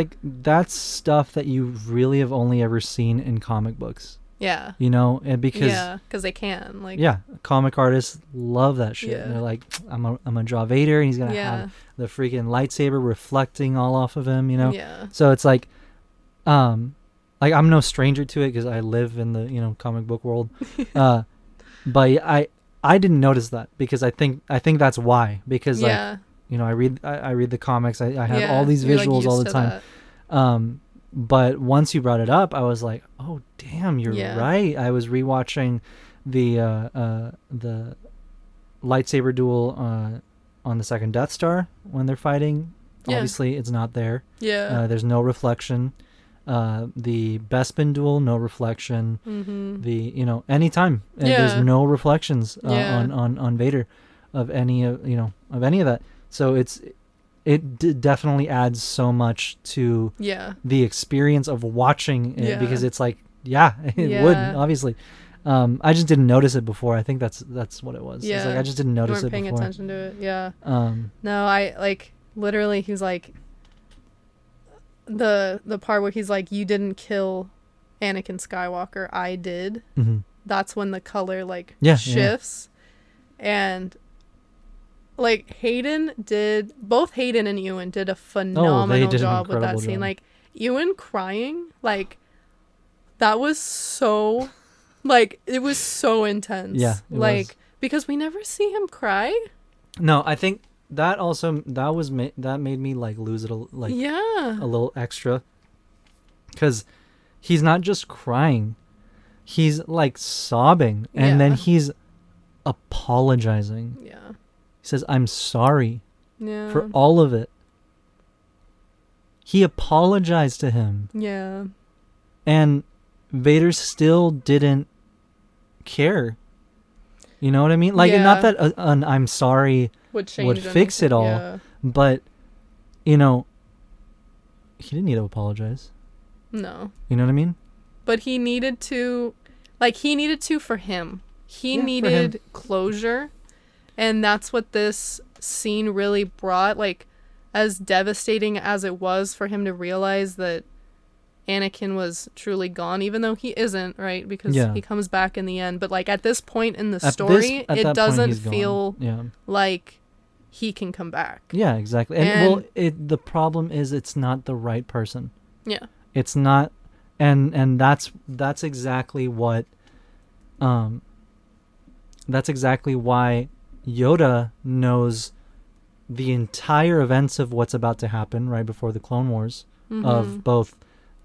stuff that you really have only ever seen in comic books. Yeah. You know, and because they can like. Yeah, comic artists love that shit. Yeah. They're like, I'm gonna draw Vader, and he's gonna have the freaking lightsaber reflecting all off of him. You know. Yeah. So it's like I'm no stranger to it because I live in the comic book world, but I didn't notice that because I think that's why because like I read the comics, I have all these visuals all the time, but once you brought it up I was like, oh damn, you're right. I was rewatching the lightsaber duel on the second Death Star when they're fighting. Obviously it's not there. There's no reflection. The Bespin duel, no reflection. The anytime there's no reflections on Vader of any of that. So it definitely adds so much to the experience of watching it because it's like it would obviously. I just didn't notice it before. I think that's what it was. It's like I just didn't notice it before. You weren't paying attention to it. Yeah. No, I like literally. He was like. The part where he's like, you didn't kill Anakin Skywalker, I did. That's when the color shifts. And like both Hayden and Ewan did a phenomenal job with that scene. Job. Like Ewan crying, like that was so like it was so intense. Yeah. Like because we never see him cry. No, I think that made me like lose it a little extra because he's not just crying, he's like sobbing and then he's apologizing. He says, I'm sorry for all of it. He apologized to him. And Vader still didn't care. You know what I mean? Like not that an I'm sorry would fix it all, but he didn't need to apologize. No. You know what I mean? But he needed to for him. He needed closure, and that's what this scene really brought. Like, as devastating as it was for him to realize that Anakin was truly gone, even though he isn't, right? Because he comes back in the end. But like at this point in the story, it doesn't feel like he can come back. Yeah, exactly. And the problem is it's not the right person. Yeah. It's not, and that's exactly what, that's exactly why Yoda knows the entire events of what's about to happen right before the Clone Wars, of both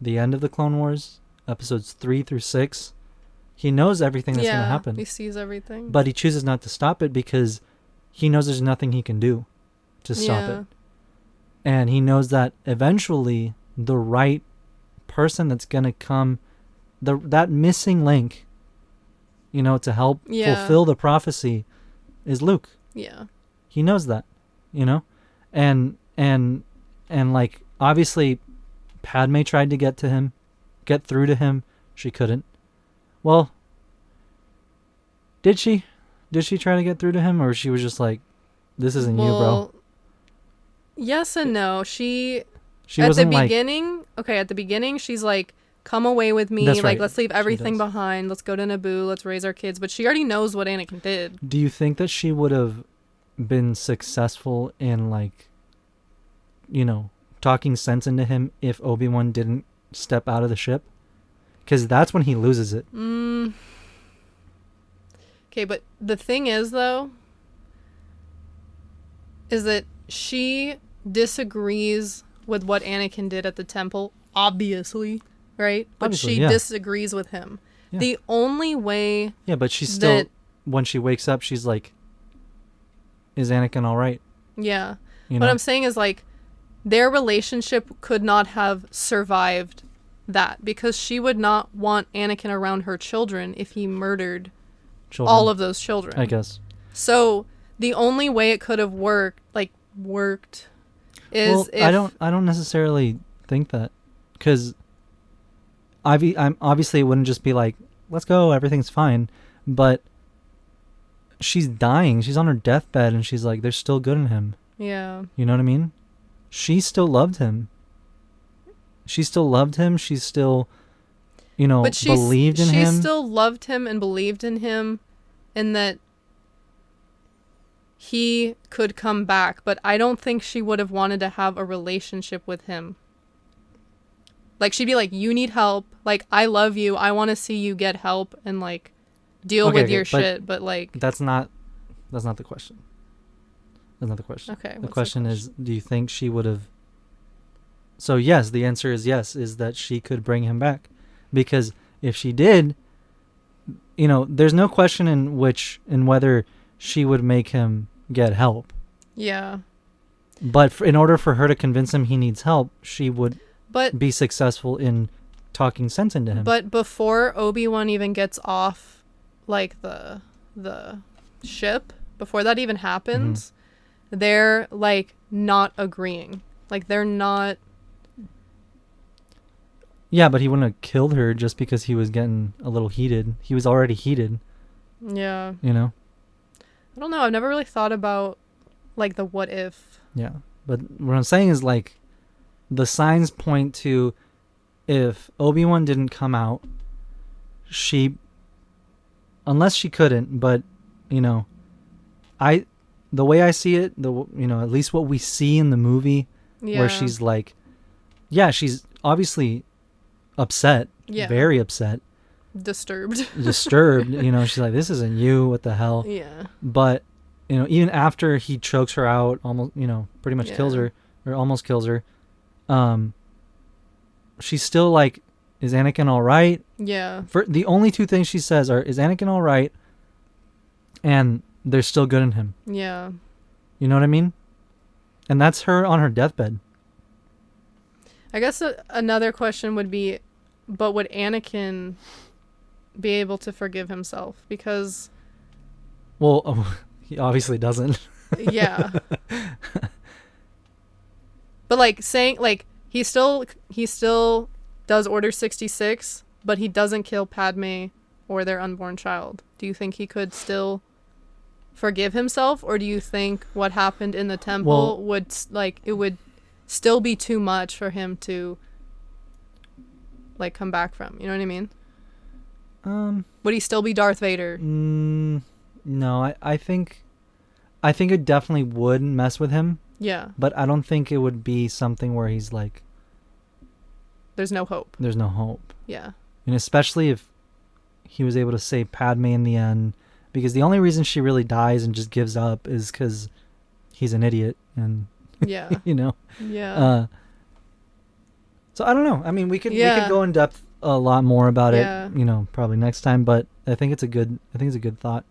the end of the Clone Wars, episodes 3 through 6. He knows everything that's going to happen. He sees everything. But he chooses not to stop it because he knows there's nothing he can do to stop it. And he knows that eventually the right person that's going to come, that missing link, to help fulfill the prophecy is Luke. Yeah. He knows that, and like, obviously Padme tried to get through to him. She couldn't. Well, did she try to get through to him, or she was just like, this isn't you, bro? Yes and no. She at the beginning, at the beginning, she's like, come away with me. That's like, right. Let's leave everything behind. Let's go to Naboo. Let's raise our kids. But she already knows what Anakin did. Do you think that she would have been successful in, like, talking sense into him if Obi-Wan didn't step out of the ship? Because that's when he loses it. Okay, but the thing is, though, is that she disagrees with what Anakin did at the temple, obviously, right? But she disagrees with him. Yeah. The only way but she still when she wakes up, she's like, is Anakin all right? Yeah. You What know? I'm saying is like their relationship could not have survived that because she would not want Anakin around her children if he murdered Children, all of those children. I guess. So the only way it could have worked is Well, if I don't necessarily think that, because I'm obviously it wouldn't just be like, let's go, everything's fine, but she's dying, she's on her deathbed, and she's like, there's still good in him. yeah. You know what I mean? She still loved him. She still loved him. She still, But believed in him. She still loved him and believed in him and that he could come back, but I don't think she would have wanted to have a relationship with him. Like, she'd be like, you need help. Like, I love you. I want to see you get help and, like, deal with your shit. But, like... That's not the question. That's not the question. Okay. The question is, do you think she would have... So, yes, the answer is yes, is that she could bring him back. Because if she did, there's no question in whether she would make him get help. Yeah. But in order for her to convince him he needs help, she would But be successful in talking sense into him. But before Obi-Wan even gets off, like, the ship, before that even happens, they're, like, not agreeing. Like, they're not... Yeah, but he wouldn't have killed her just because he was getting a little heated. He was already heated. Yeah. I don't know. I've never really thought about, like, the what if. Yeah. But what I'm saying is, like, the signs point to if Obi-Wan didn't come out, unless she couldn't, but, the way I see it, at least what we see in the movie, where she's like, she's obviously upset, very upset, disturbed, she's like, this isn't you, what the hell. Yeah. But even after he chokes her out, almost, pretty much kills her, or almost kills her, she's still like, is Anakin all right? Yeah. For the only two things she says are, is Anakin all right, and there's still good in him. Yeah. You know what I mean? And that's her on her deathbed. I guess another question would be, but would Anakin be able to forgive himself? Because... Well, he obviously doesn't. Yeah. But, like, saying, like, he still does Order 66, but he doesn't kill Padme or their unborn child. Do you think he could still forgive himself? Or do you think what happened in the temple would, like, it would still be too much for him to, like, come back from? You know what I mean? Would he still be Darth Vader? No, I think it definitely would mess with him. Yeah. But I don't think it would be something where he's like, there's no hope. There's no hope. Yeah. And especially if he was able to save Padme in the end, because the only reason she really dies and just gives up is because he's an idiot, and yeah. Yeah. So I don't know. I mean, we could go in depth a lot more about it, probably next time. But I think it's a good thought.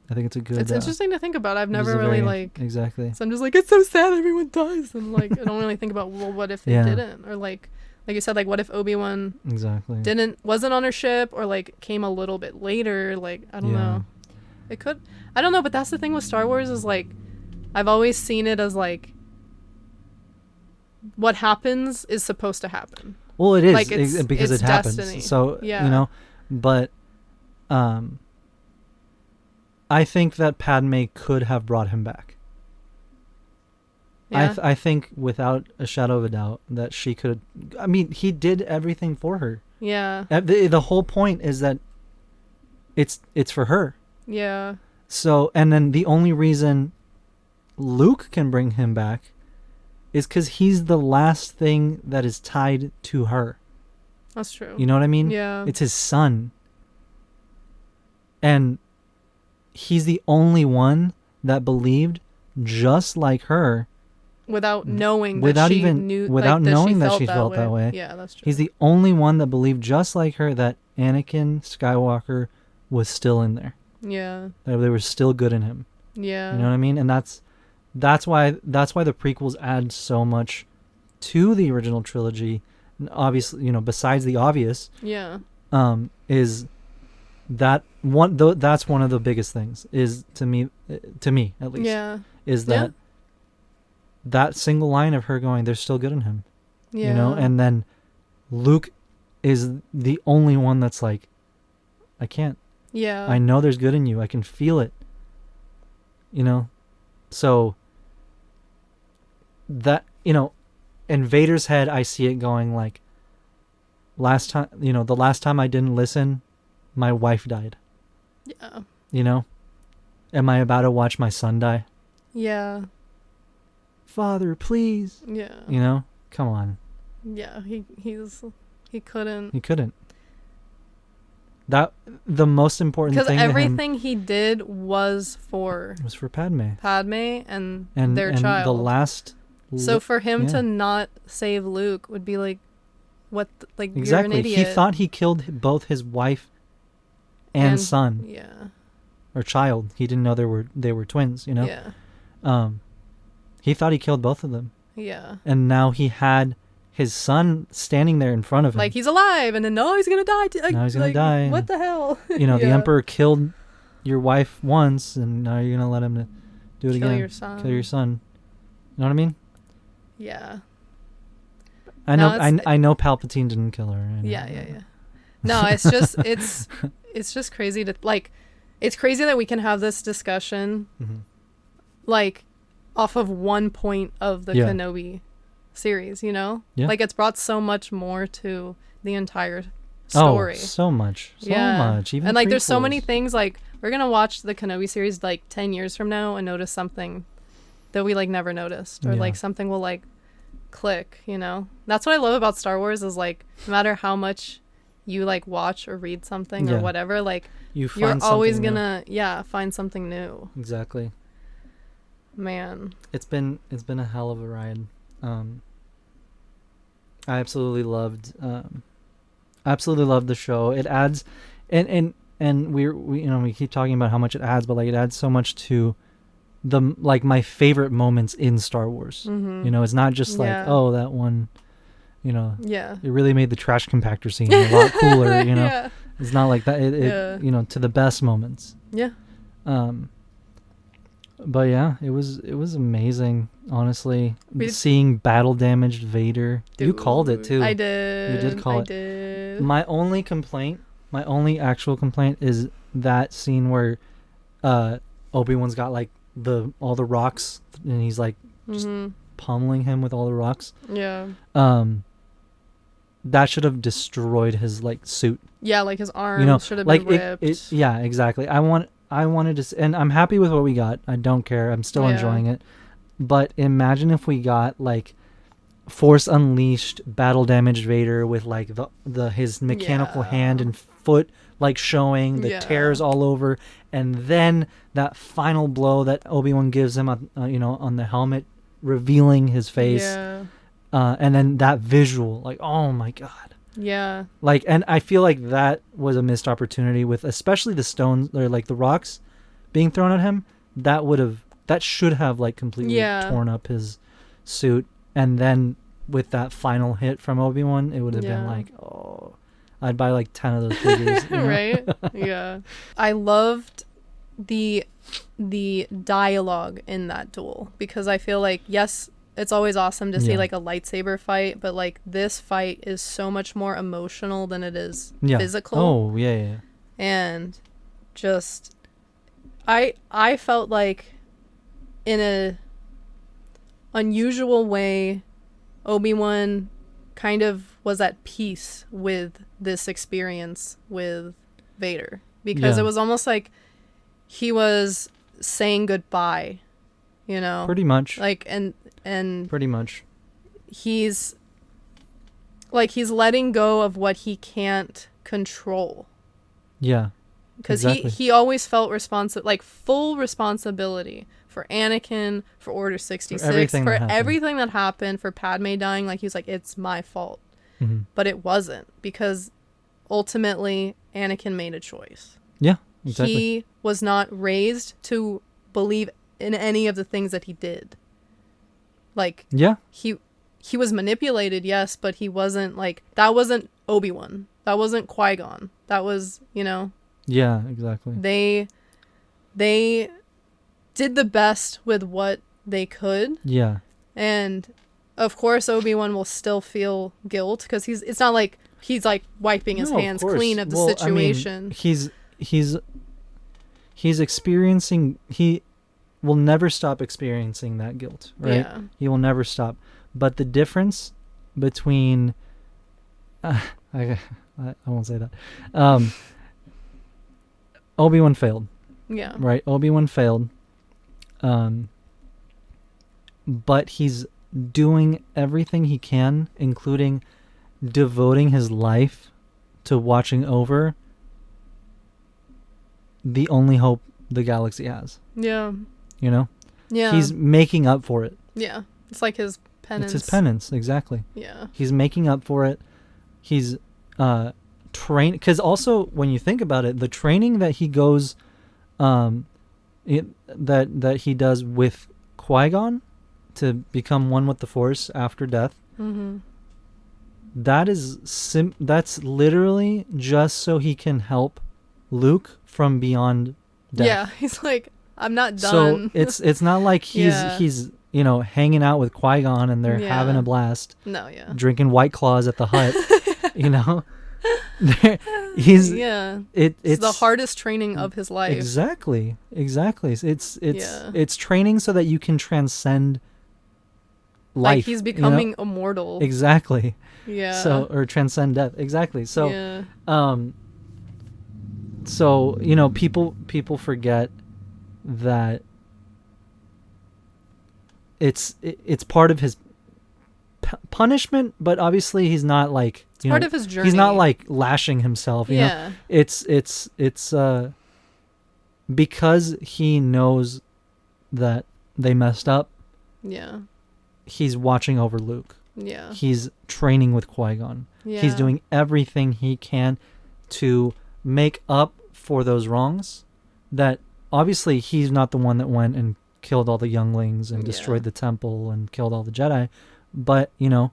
I think it's a good. It's interesting to think about. I've never really exactly. So I'm just like, it's so sad everyone dies, and like I don't really think about, well, what if they didn't, or like you said, like what if Obi-Wan wasn't on her ship, or like came a little bit later, like I don't know. It could. I don't know, but that's the thing with Star Wars is like, I've always seen it as like, what happens is supposed to happen. Well, it is, like because it happens. Destiny. So but I think that Padme could have brought him back. Yeah. I think without a shadow of a doubt that she could. I mean, he did everything for her. Yeah. The whole point is that it's for her. Yeah. So, and then the only reason Luke can bring him back is because he's the last thing that is tied to her. That's true. You know what I mean? Yeah. It's his son. And he's the only one that believed just like her. Without knowing that she felt that way. Yeah, that's true. He's the only one that believed just like her that Anakin Skywalker was still in there. Yeah. That they were still good in him. Yeah. You know what I mean? And that's why the prequels add so much to the original trilogy. And obviously, you know, besides the obvious, Yeah. is that one? That's one of the biggest things. Is to me at least. Yeah. Is that that single line of her going, "They're still good in him." Yeah. You know, and then Luke is the only one that's like, I can't. Yeah. I know there's good in you. I can feel it. You know, so that, you know, in Vader's head, I see it going like, the last time I didn't listen, my wife died. Yeah. You know, am I about to watch my son die? Yeah. Father, please. Yeah. You know, come on. Yeah. He couldn't. He couldn't. That the most important Because thing everything he did was for Padme and their and child. the last. So for him to not save Luke would be like, what? Like Exactly. You're an idiot. He thought he killed both his wife and son. Yeah. Or child. He didn't know they were twins. You know. Yeah. He thought he killed both of them. Yeah. And now he had his son standing there in front of him. Like he's alive, and then no, he's gonna die. Now he's gonna die. What the hell? You know, the Emperor killed your wife once, and now you're gonna let him do it Kill again. your son. Kill your son. You know what I mean? Yeah. I know Palpatine didn't kill her. Yeah. No, it's just it's just crazy to like. It's crazy that we can have this discussion, like, off of one point of the Kenobi series, you know? Yeah. Like, it's brought so much more to the entire story. Oh, so much. Even and, like, there's so prequels. many things, like, we're going to watch the Kenobi series, like, 10 years from now and notice something that we, like, never noticed. Or, like, something will, like, click, you know? That's what I love about Star Wars is, like, no matter how much you, like, watch or read something or whatever, like, you're always going to, find something new. Exactly. Man. It's been a hell of a ride. I absolutely loved the show. It adds, and we keep talking about how much it adds, but like it adds so much to the like my favorite moments in Star Wars. You know, it's not just like that one. You know, it really made the trash compactor scene a lot cooler. You know, it's not like that. It you know, to the best moments. Yeah. But yeah, it was amazing, honestly. Seeing battle damaged Vader. Dude, you called it too. I did. You did call it. My only actual complaint is that scene where Obi-Wan's got like all the rocks and he's like just pummeling him with all the rocks. Yeah. That should have destroyed his like suit. Yeah, like his arms should have been ripped. Yeah, exactly. I wanted to, and I'm happy with what we got. I don't care. I'm still enjoying it. But imagine if we got like Force Unleashed, battle damaged Vader with like his mechanical hand and foot like showing the tears all over, and then that final blow that Obi-Wan gives him on the helmet, revealing his face. Yeah. And then that visual, like, oh my god. Yeah. Like, and I feel like that was a missed opportunity with especially the stones or like the rocks being thrown at him. That should have like completely torn up his suit. And then with that final hit from Obi-Wan, it would have been like, oh, I'd buy like 10 of those figures. You know? Right? Yeah. I loved the dialogue in that duel because I feel like, yes, it's always awesome to see like a lightsaber fight, but like this fight is so much more emotional than it is physical. Oh, yeah. And just I felt like in a unusual way Obi-Wan kind of was at peace with this experience with Vader because it was almost like he was saying goodbye, you know. Pretty much. Like and pretty much he's letting go of what he can't control. Yeah. Because he always felt full responsibility for Anakin, for Order 66, for everything that happened, for Padme dying. Like he was like, it's my fault. But it wasn't, because ultimately Anakin made a choice. Yeah, exactly. He was not raised to believe in any of the things that he did. Like, Yeah. he was manipulated, yes, but he wasn't like, that wasn't Obi-Wan. That wasn't Qui-Gon. That was, you know. Yeah, exactly. They did the best with what they could. Yeah. And of course Obi-Wan will still feel guilt because it's not like he's like wiping his hands clean of the situation. I mean, he's experiencing, he will never stop experiencing that guilt, right? Yeah. He will never stop. But the difference between I won't say that. Obi-Wan failed. Yeah. Right? Obi-Wan failed. But he's doing everything he can, including devoting his life to watching over the only hope the galaxy has. Yeah. You know? Yeah. He's making up for it. Yeah. It's like his penance. It's his penance, exactly. Yeah. He's making up for it. He's train, because also when you think about it, the training that he goes that he does with Qui-Gon to become one with the Force after death, that is that's literally just so he can help Luke from beyond death. Yeah, he's like, I'm not done. So it's not like he's you know, hanging out with Qui-Gon and they're having a blast. No, yeah. Drinking White Claws at the hut. You know? He's it's the hardest training of his life. Exactly. It's training so that you can transcend life. Like he's becoming immortal. Exactly. Yeah. So, or transcend death. Exactly. So so, you know, people forget that it's part of his punishment, but obviously he's not like, it's part of his journey. He's not like lashing himself, you know. It's because he knows that they messed up. Yeah. He's watching over Luke. Yeah. He's training with Qui-Gon. Yeah. He's doing everything he can to make up for those wrongs. That obviously he's not the one that went and killed all the younglings and destroyed the temple and killed all the Jedi. But, you know,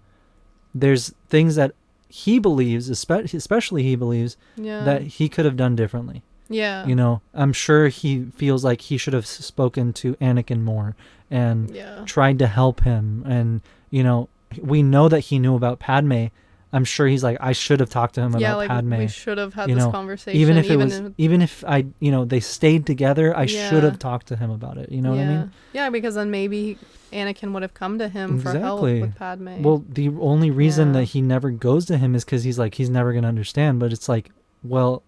there's things that he believes, especially he believes, that he could have done differently. Yeah. You know, I'm sure he feels like he should have spoken to Anakin more and tried to help him. And, you know, we know that he knew about Padme. I'm sure he's like, I should have talked to him about Padme. We should have had this conversation. Even if I, you know, they stayed together, I should have talked to him about it. You know what I mean? Yeah, because then maybe Anakin would have come to him for help with Padme. Well, the only reason that he never goes to him is because he's like, he's never going to understand. But it's like, well,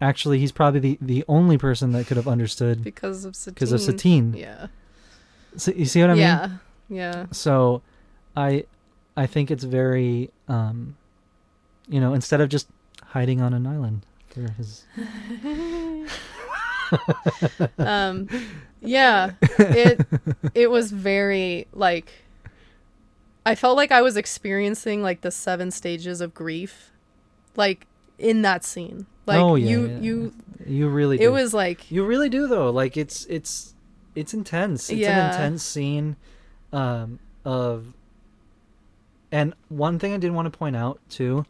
actually, he's probably the only person that could have understood because of Satine. Because of Satine. Yeah. So you see what I mean? Yeah. Yeah. So, I think it's very, you know, instead of just hiding on an island for his. Yeah, it was very like, I felt like I was experiencing like the 7 stages of grief, like in that scene. Like you really do. It was like, you really do though. Like it's intense. It's an intense scene, of. And one thing I did want to point out too,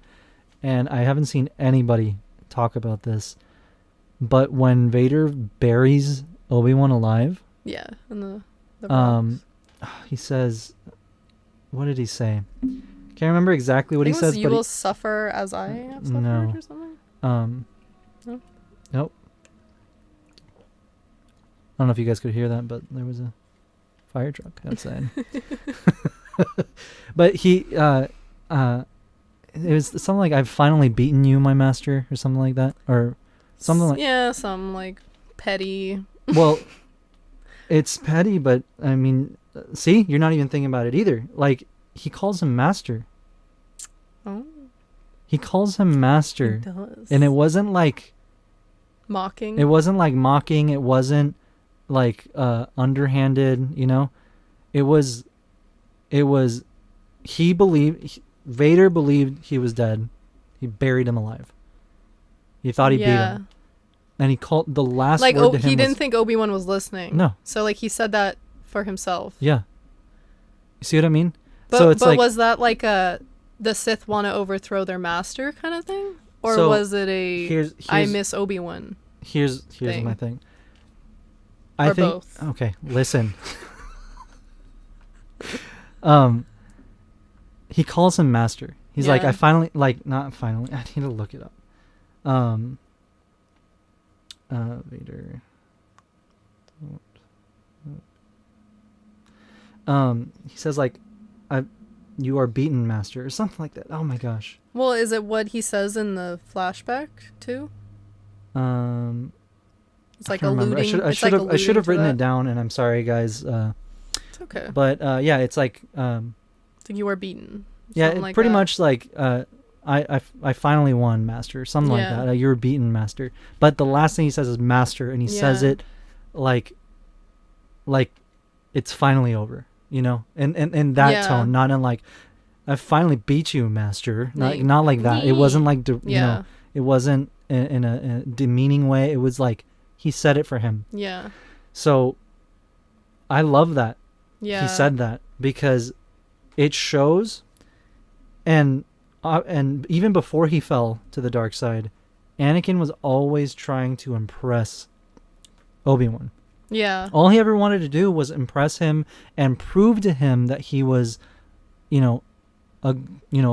and I haven't seen anybody talk about this, but when Vader buries Obi-Wan alive, in the box. He says, what did he say? Can't remember exactly what he says. You will suffer as I have suffered or something. No? Nope. I don't know if you guys could hear that, but there was a fire truck outside. But he, it was something like, I've finally beaten you, my master, or something like that, or something like. Yeah, some like petty. Well, it's petty, but I mean, see, you're not even thinking about it either. Like, he calls him master. Oh. He calls him master. He does. And it wasn't like mocking. It wasn't like mocking. It wasn't like underhanded, you know. It was Vader believed he was dead. He buried him alive. He thought he beat him. And he called the last like, word to him he didn't was, think Obi-Wan was listening. No. So like he said that for himself. Yeah. You see what I mean? But, so it's but like, was that like the Sith want to overthrow their master kind of thing? Or So, was it a here's I miss Obi-Wan? here's thing? my thing. Or I think both. okay, listen. He calls him master. He's like, Yeah. I finally, like, not finally, I need to look it up. Vader. He says like, you are beaten, master, or something like that. Oh my gosh. Well, is it what he says in the flashback too? It's like I can't remember. alluding. I should have written to it down, and I'm sorry, guys. It's okay. But yeah, it's like So you are beaten. yeah, Something like pretty that. much like I finally won, master, something like Yeah. that. You were beaten, master. But the last thing he says is master, and he says Yeah. it like it's finally over, you know, and in that Yeah. tone, not in like I finally beat you, master. Like, Not like that. It wasn't like you Yeah. know, it wasn't in a demeaning way. It was like he said it for him. Yeah. So I love that. Yeah. He said that because it shows, and even before he fell to the dark side, Anakin was always trying to impress Obi-Wan. Yeah. All he ever wanted to do was impress him and prove to him that he was, a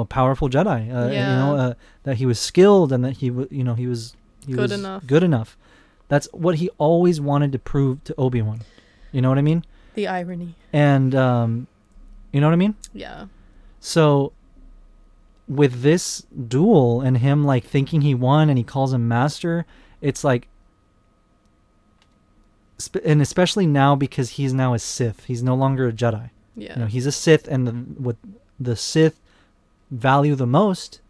powerful Jedi. Yeah. That he was skilled and that he was Good enough. Good enough. That's what he always wanted to prove to Obi-Wan. You know what I mean? The irony. And you know what I mean? Yeah. So with this duel and him like thinking he won and he calls him master, it's like, and especially now because he's now a Sith. He's no longer a Jedi. Yeah. He's a Sith, and what the Sith value the most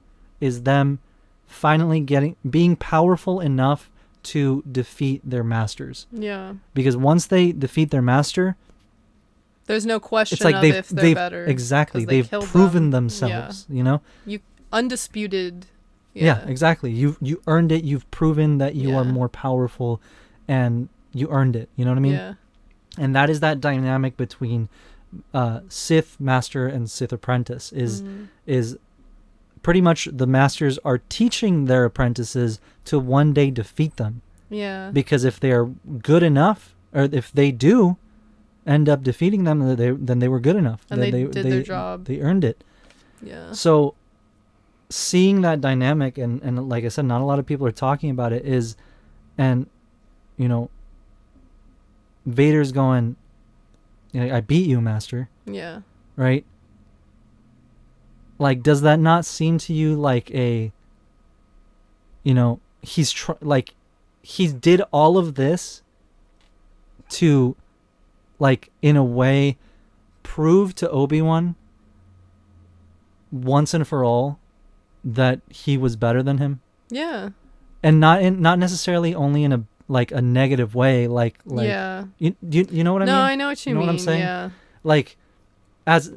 is them finally being powerful enough to defeat their masters. Yeah. Because once they defeat their master, There's no question it's like of if they're better. exactly 'cause they they've killed proven them. themselves. You undisputed. Yeah, exactly. You earned it. You've proven that you are Yeah. more powerful, and you earned it. You know what I mean? Yeah. And that is that dynamic between Sith master and Sith apprentice is pretty much the masters are teaching their apprentices to one day defeat them. Yeah. Because if they are good enough, or if they do end up defeating them, then they were good enough. And Then they did their job. They earned it. Yeah. So seeing that dynamic, and like I said, not a lot of people are talking about it, and Vader's going, I beat you, master. Yeah. Right? Like, does that not seem to you like he did all of this to, like, in a way, prove to Obi-Wan once and for all that he was better than him? Yeah. And not necessarily only in a negative way, like yeah. You know what I mean? No, I know what you know mean. what I'm saying? Yeah. Like, as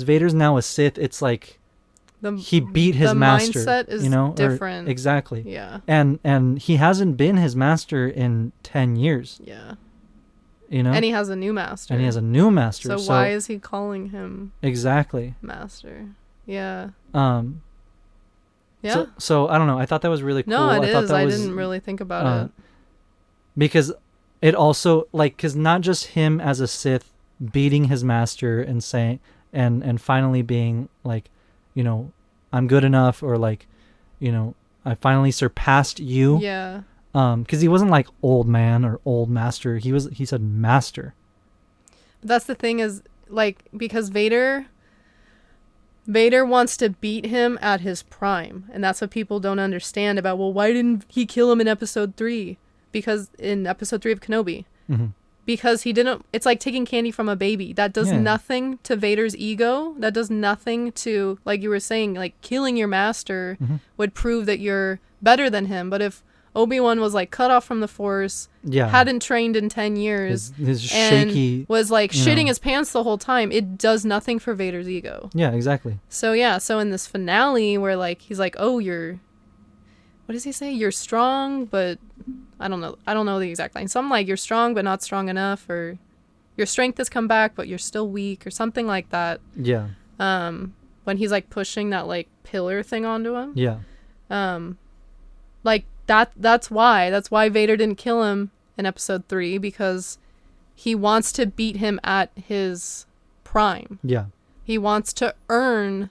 Vader's now a Sith, it's like he beat his master. The mindset is different. Exactly. Yeah. And he hasn't been his master in 10 years. Yeah. And he has a new master. And he has a new master. So why is he calling him exactly master? Yeah. Yeah. So I don't know. I thought that was really cool. No, it is. I was, didn't really think about it. Because it also, because not just him as a Sith beating his master and saying, and finally being like, I'm good enough, or like, I finally surpassed you. Yeah. Because he wasn't like old man or old master. He said master. But that's the thing is, like, because Vader wants to beat him at his prime, and that's what people don't understand about, well, why didn't he kill him in episode 3? Because in episode 3 of Kenobi. Mm-hmm. Because he didn't, it's like taking candy from a baby. That does nothing to Vader's ego. That does nothing to, like you were saying, like, killing your master would prove that you're better than him. But if Obi-Wan was like cut off from the Force, hadn't trained in 10 years, his and shaky, was like shitting his pants the whole time, it does nothing for Vader's ego. Yeah, exactly. So so in this finale where like he's like, oh, you're what does he say? You're strong, but I don't know the exact line. Something like you're strong, but not strong enough, or your strength has come back, but you're still weak, or something like that. Yeah. When he's like pushing that like pillar thing onto him. Yeah. Like that's why Vader didn't kill him in episode 3, because he wants to beat him at his prime. Yeah. He wants to earn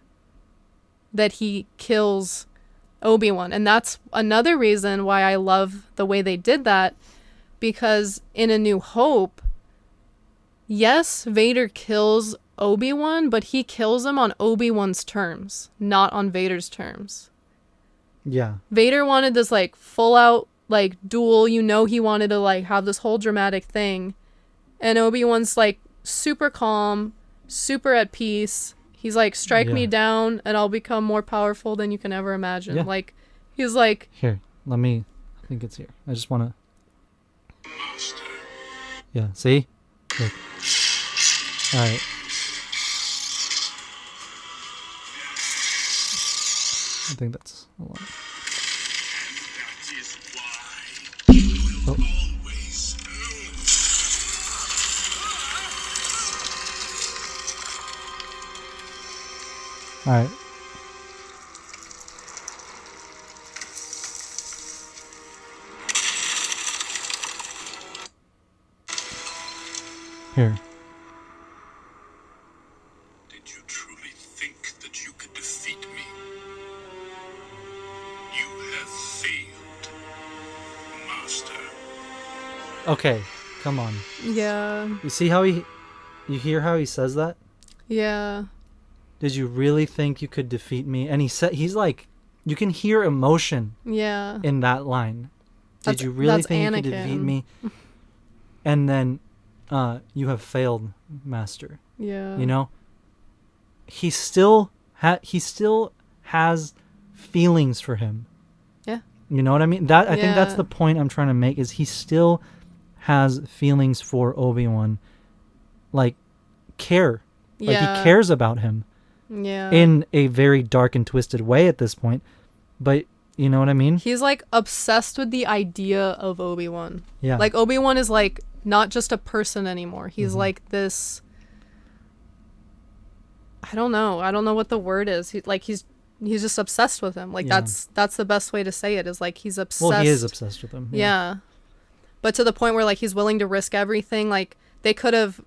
that he kills Obi-Wan. And that's another reason why I love the way they did that, because in A New Hope, yes, Vader kills Obi-Wan, but he kills him on Obi-Wan's terms, not on Vader's terms. Yeah. Vader wanted this like full out like duel, he wanted to like have this whole dramatic thing. And Obi-Wan's like super calm, super at peace. He's like, strike me down and I'll become more powerful than you can ever imagine. Yeah. Like, he's like... Here, I think it's here. I just want to... Yeah, see? Look. Alright. I think that's a lot. Oh. All right. Here. Did you truly think that you could defeat me? You have failed, Master. Okay, come on. Yeah. You see how you hear how he says that? Yeah. Did you really think you could defeat me? And he's like, you can hear emotion. Yeah. In that line. Did you really think Anakin. you could defeat me? And then, you have failed, Master. Yeah. You know, he still has feelings for him. Yeah. You know what I mean? I think that's the point I'm trying to make, is he still has feelings for Obi-Wan, like care. Like he cares about him. Yeah. In a very dark and twisted way at this point. But you know what I mean? He's like obsessed with the idea of Obi-Wan. Yeah. Like Obi-Wan is like not just a person anymore. He's like this, I don't know what the word is. He's just obsessed with him. Like that's the best way to say it, is like he's obsessed. Well, he is obsessed with him. Yeah. But to the point where like he's willing to risk everything. Like they could have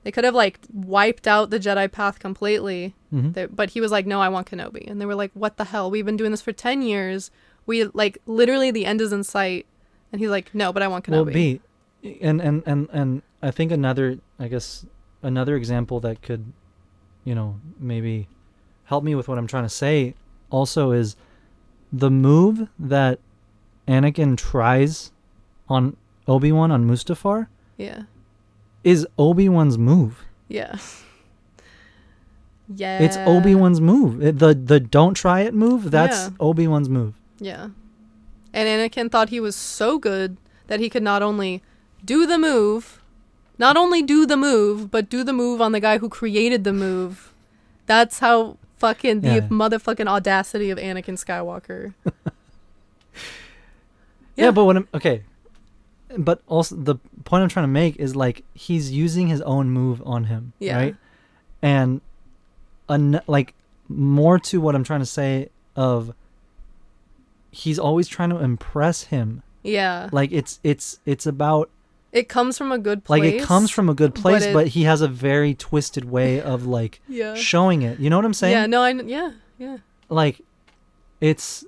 like wiped out the Jedi path completely. But he was like, no, I want Kenobi. And they were like, what the hell? We've been doing this for 10 years. We like literally the end is in sight. And he's like, no, but I want Kenobi. Well, and I think another example that could, maybe help me with what I'm trying to say also is the move that Anakin tries on Obi-Wan on Mustafar. Yeah. Is Obi-Wan's move. Yeah. Yeah. It's Obi-Wan's move. The don't try it move, that's Obi-Wan's move. Yeah. And Anakin thought he was so good that he could not only do the move, but do the move on the guy who created the move. That's how fucking the motherfucking audacity of Anakin Skywalker. Yeah, but but also the point I'm trying to make is like he's using his own move on him, right? And like more to what I'm trying to say of he's always trying to impress him. Yeah. Like it's about, it comes from a good place. Like it comes from a good place, but he has a very twisted way of like showing it. You know what I'm saying? Yeah, no, yeah. Like it's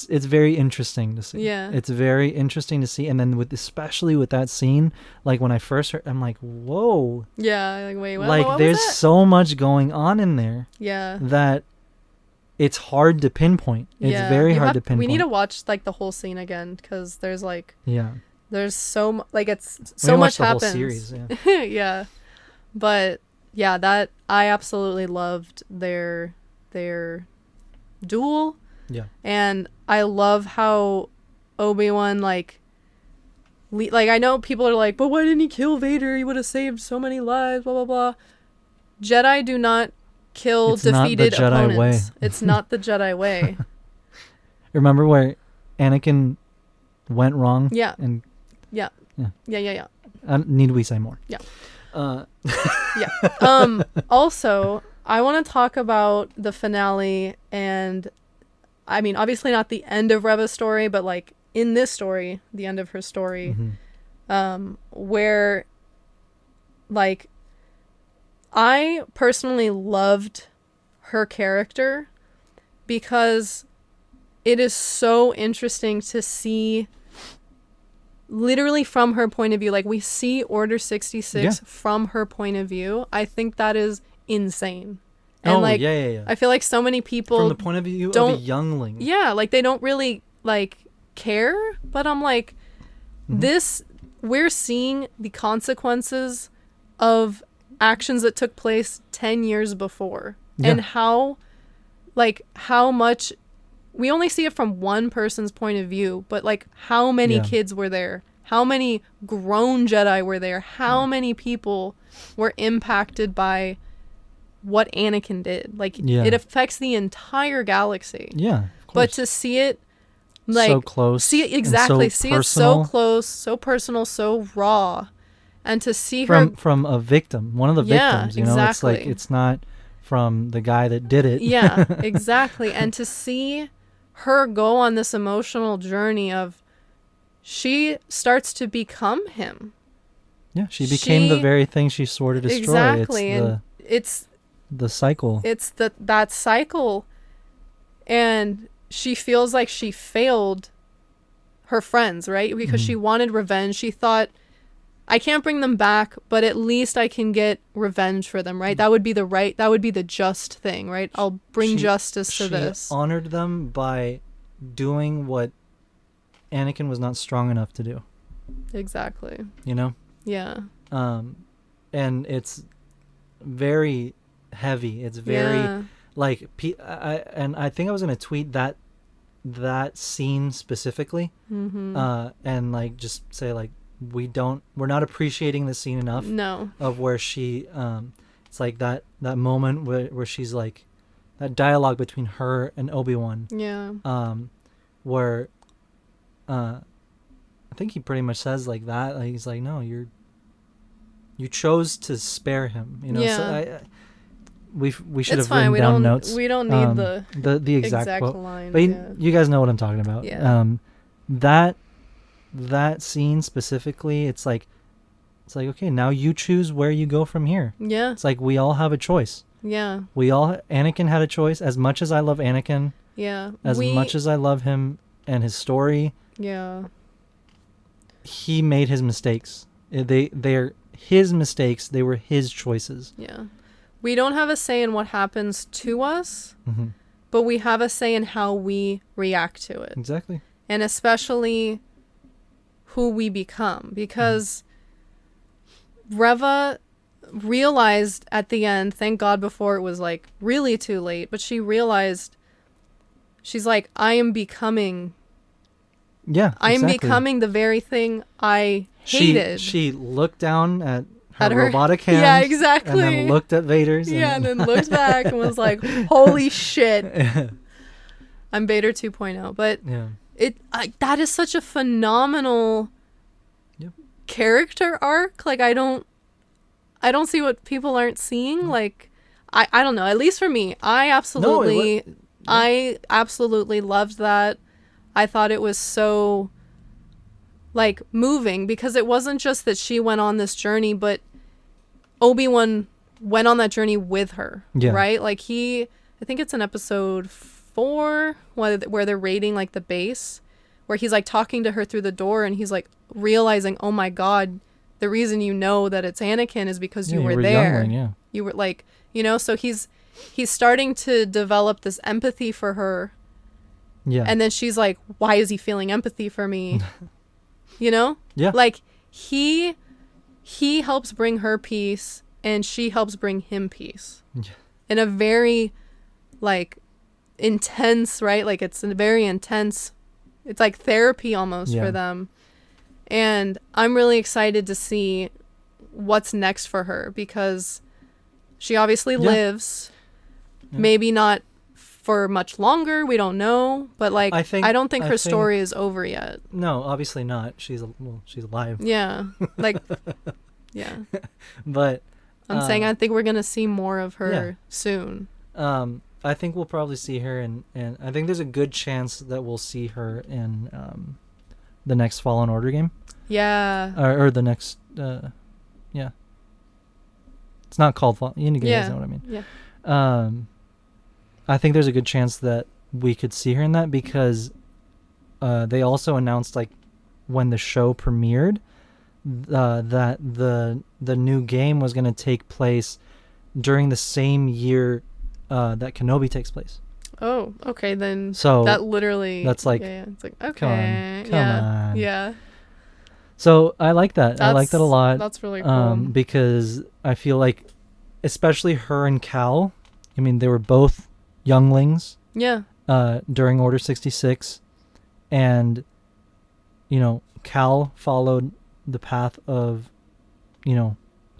very interesting to see. Yeah. It's very interesting to see. And then especially with that scene, like when I first heard, I'm like, whoa. Yeah, like wait, what? Like what there's so much going on in there. Yeah. That it's hard to pinpoint. It's very hard to pinpoint. We need to watch like the whole scene again, because there's like there's so like it's so much happens. Whole series, yeah. But yeah, that I absolutely loved their duel. Yeah. And I love how Obi-Wan like I know people are like, but why didn't he kill Vader? He would have saved so many lives, blah blah blah. Jedi do not kill defeated opponents. It's not the Jedi way. Remember where Anakin went wrong? Yeah. And Yeah. need we say more? Yeah. Yeah. Also, I want to talk about the finale, and I mean, obviously not the end of Reva's story, but like in this story, the end of her story, where like I personally loved her character because it is so interesting to see literally from her point of view. Like, we see Order 66 from her point of view. I think that is insane. And I feel like so many people from the point of view of a youngling. Yeah, like they don't really like care, but I'm like, this, we're seeing the consequences of actions that took place 10 years before. And how much we only see it from one person's point of view, but like how many kids were there? How many grown Jedi were there? How many people were impacted by what Anakin did? Like, it affects the entire galaxy. Yeah, of course. But to see it like so close, see it exactly, so see it so close, so personal, so raw, and to see her from a victim, one of the victims. You know, it's like it's not from the guy that did it. Yeah, exactly. And to see her go on this emotional journey of, she starts to become him. Yeah, she became the very thing she swore to destroy. Exactly. It's the cycle. It's that cycle. And she feels like she failed her friends, right? Because she wanted revenge. She thought, I can't bring them back, but at least I can get revenge for them, right? That would be the just thing, right? I'll bring justice to this. She honored them by doing what Anakin was not strong enough to do. Exactly. You know? Yeah. And it's very heavy. It's very like, I think I was gonna tweet that scene specifically, and like just say like, we're not appreciating the scene enough. No. Of where she it's like that moment where she's like, that dialogue between her and Obi-Wan. Yeah. Where I think he pretty much says like that. Like, he's like, no, you chose to spare him. You know. Yeah. So we should it's have written down notes. We don't need the exact quote. line. But you guys know what I'm talking about. Yeah. That scene specifically, it's like, okay, now you choose where you go from here. Yeah. It's like, we all have a choice. Yeah. Anakin had a choice. As much as I love Anakin. Yeah. As much as I love him and his story. Yeah. He made his mistakes. They're his mistakes. They were his choices. Yeah. We don't have a say in what happens to us, but we have a say in how we react to it. Exactly. And especially who we become, because Reva realized at the end, thank God before it was like really too late, but she realized, she's like, I am becoming I am becoming the very thing I hated. She looked down at her robotic hand. Yeah, exactly. And then looked at Vader's. And then looked back and was like, holy shit. I'm Vader 2.0. But that is such a phenomenal character arc. Like, I don't see what people aren't seeing. Like, I don't know. At least for me, I absolutely loved that. I thought it was so, like, moving, because it wasn't just that she went on this journey, but Obi-Wan went on that journey with her, right? Like, I think it's in episode 4 where they're raiding, like, the base, where he's, like, talking to her through the door, and he's, like, realizing, oh my God, the reason you know that it's Anakin is because you were there. Youngling, You were, like, you know, so he's starting to develop this empathy for her. Yeah. And then she's like, why is he feeling empathy for me? You know? Yeah. Like, he helps bring her peace, and she helps bring him peace. Yeah. In a very, like, intense, right? Like, it's a very intense, it's like therapy almost for them. And I'm really excited to see what's next for her, because she obviously lives, maybe not for much longer. We don't know, but like I don't think her think- story is over yet. No, obviously not. She's alive. Yeah, like yeah. But I'm saying I think we're gonna see more of her yeah. soon. I think we'll probably see her and I think there's a good chance that we'll see her in the next Fallen Order game. Yeah. Or the next yeah. It's not called Fallen. You guys know what I mean. Yeah. I think there's a good chance that we could see her in that because they also announced like when the show premiered that the new game was going to take place during the same year that Kenobi takes place. Oh, okay, then So that literally that's like, yeah, it's like okay, come on. Yeah. So I like that. I like that a lot. That's really cool. Because I feel like, especially her and Cal, I mean, they were both younglings. Yeah. During Order 66, and Cal followed the path of,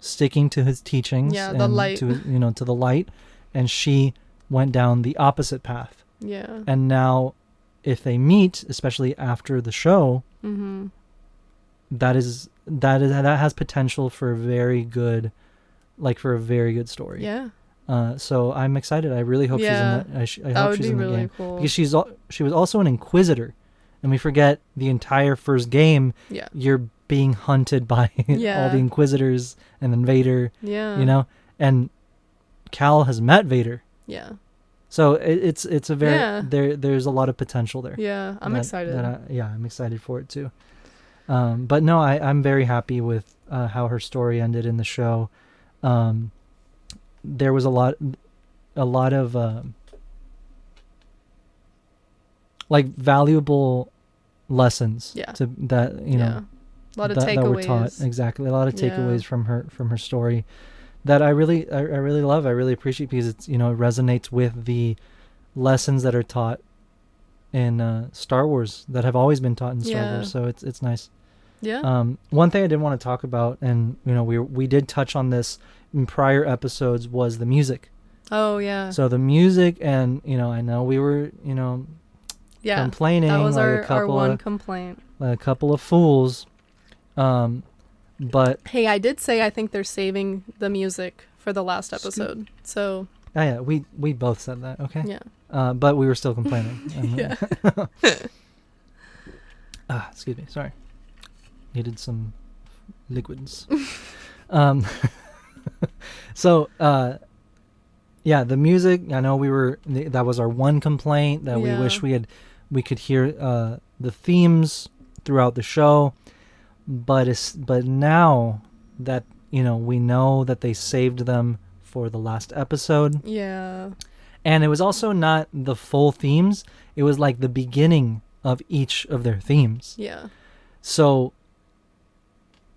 sticking to his teachings. Yeah, and the light. to the light, and she went down the opposite path. Yeah. And now, if they meet, especially after the show, Mm-hmm. that has potential for a very good story. Yeah. So I'm excited. I really hope Yeah. she's in that. I That hope would she's be in the really game cool. because she was also an Inquisitor, and we forget the entire first game. Yeah. You're being hunted by all Yeah. the Inquisitors and then Vader. Yeah. And Cal has met Vader. Yeah. So it's a very Yeah. there's a lot of potential there. Yeah. I'm excited. I'm excited for it too. But no, I'm very happy with how her story ended in the show. There was a lot of like valuable lessons. Yeah. That a lot of that were takeaways. taught. Exactly, a lot of Yeah. takeaways from her story that I really love. I really appreciate because it's it resonates with the lessons that are taught in Star Wars that have always been taught in Star Yeah. Wars. So it's nice. Yeah. One thing I did want to talk about, and we did touch on this in prior episodes, was the music. Oh yeah. So the music, and I know we were Yeah. complaining That was like our a couple one of complaint. like a couple of fools, but Hey, I did say I think they're saving the music for the last episode. So yeah, we both said that. Okay. yeah. But we were still complaining. Yeah. Excuse me. Sorry. Needed some liquids. So, yeah, the music, I know that was our one complaint that we Yeah. wish we could hear the themes throughout the show, but now that, we know that they saved them for the last episode, Yeah. and it was also not the full themes, it was like the beginning of each of their themes. Yeah. So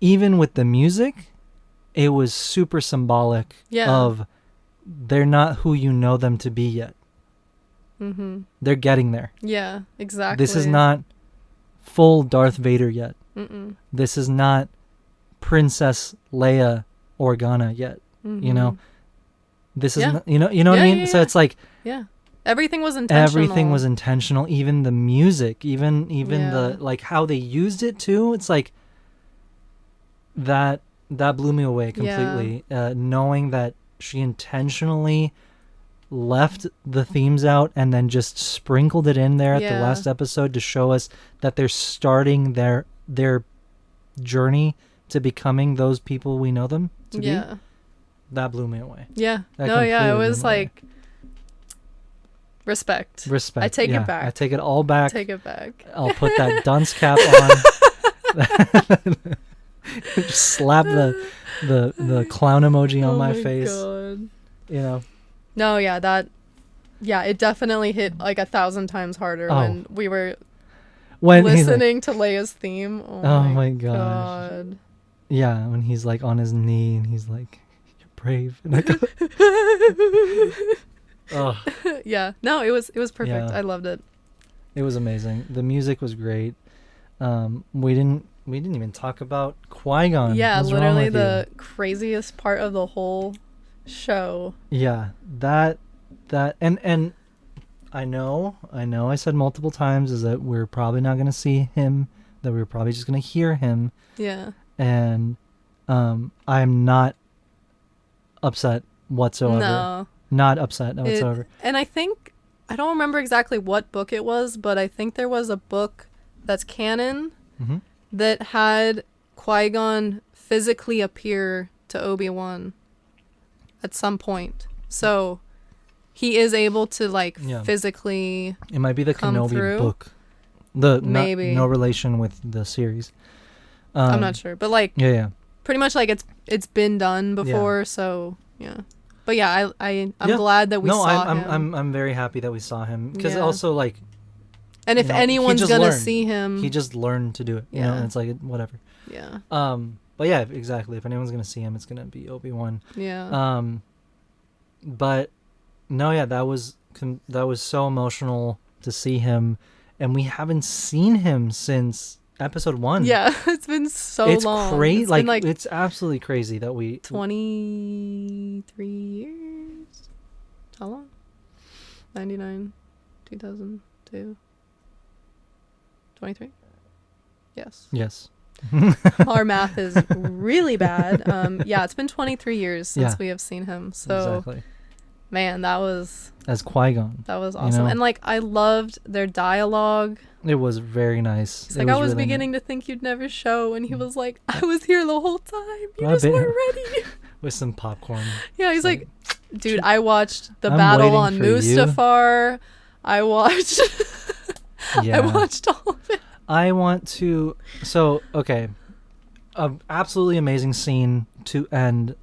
even with the music, it was super symbolic Yeah. of they're not who you know them to be yet. Mm-hmm. They're getting there. Yeah. Exactly. This is not full Darth Vader yet. Mm-mm. This is not Princess Leia Organa yet. Mm-hmm. This is Yeah. not, you know what I mean? Yeah, So yeah. it's like Yeah. Everything was intentional. everything was intentional, even the music, even Yeah. the like how they used it too. It's like that blew me away completely. Knowing that she intentionally left the themes out and then just sprinkled it in there at the Yeah. last episode to show us that they're starting their journey to becoming those people we know them to be. Yeah. That blew me away. Yeah. That No, yeah. It completely was blew me away. like respect. Respect. I take it back. I take it all back. Take it back. I'll put that dunce cap on. Just slap the clown emoji on my face. God. You know. No, yeah, it definitely hit like 1,000 times harder Oh. when we were When he's like, listening to Leia's theme. Oh my gosh. God. yeah, when he's like on his knee and he's like, "You're brave." And I go, oh, Yeah. No, it was perfect. Yeah. I loved it. it was amazing. The music was great. We didn't even talk about Qui-Gon. Yeah, What's wrong literally with you? the craziest part of the whole show. Yeah, that and I know. I said multiple times is that we're probably not going to see him, that we're probably just going to hear him. Yeah. And I'm not upset whatsoever. No. Not upset whatsoever. And I think, I don't remember exactly what book it was, but I think there was a book that's canon that had Qui-Gon physically appear to Obi-Wan at some point. So he is able to like physically It might be the come Kenobi through. book. Maybe. No relation with the series. I'm not sure, but like Yeah. pretty much like it's been done before, so yeah. But yeah, I'm glad that we saw him. I'm very happy that we saw him because Yeah. also like, and if anyone's gonna learned. see him, he just learned to do it. You know, and it's like whatever. Yeah. But yeah, exactly. If anyone's gonna see him, it's gonna be Obi-Wan. Yeah. But no, yeah, that was so emotional to see him, and we haven't seen him since episode 1. Yeah, it's been so long. It's crazy. It's like, been it's absolutely crazy that we 23 years. How long? 99, 2002, 23. Yes. Yes. Our math is really bad. Yeah, it's been 23 years since we have seen him. So, exactly. Man, that was as Qui-Gon. That was awesome, you know? and like I loved their dialogue. It was very nice. He's like, I was really beginning to think you'd never show, and he was like, I was here the whole time. You just weren't ready. With some popcorn. Yeah, he's like, dude, I watched the battle on Mustafar. I watched. I watched all of it. I want to. So okay, absolutely amazing scene to end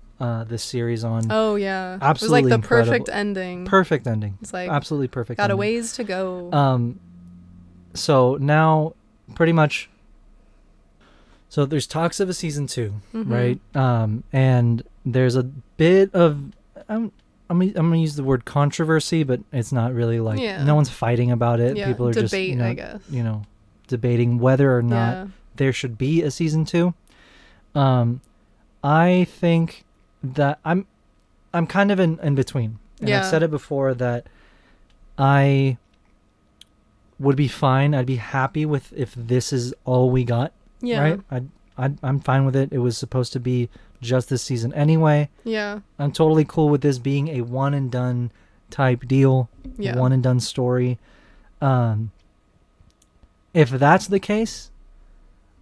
this series on. Oh yeah, absolutely it was like the incredible. perfect ending. Perfect ending. It's like absolutely perfect. Got ending. a ways to go. So now, pretty much. So there's talks of a season 2, right? And there's a bit of I'm gonna use the word controversy, but it's not really like no one's fighting about it. Yeah, People are debate, just I guess. Debating whether or not there should be a season 2. I think that I'm kind of in between. And I've said it before that I would be fine. I'd be happy with if this is all we got. Yeah. Right? I'm fine with it. It was supposed to be just this season anyway. Yeah. I'm totally cool with this being a one and done type deal. Yeah. One and done story. If that's the case,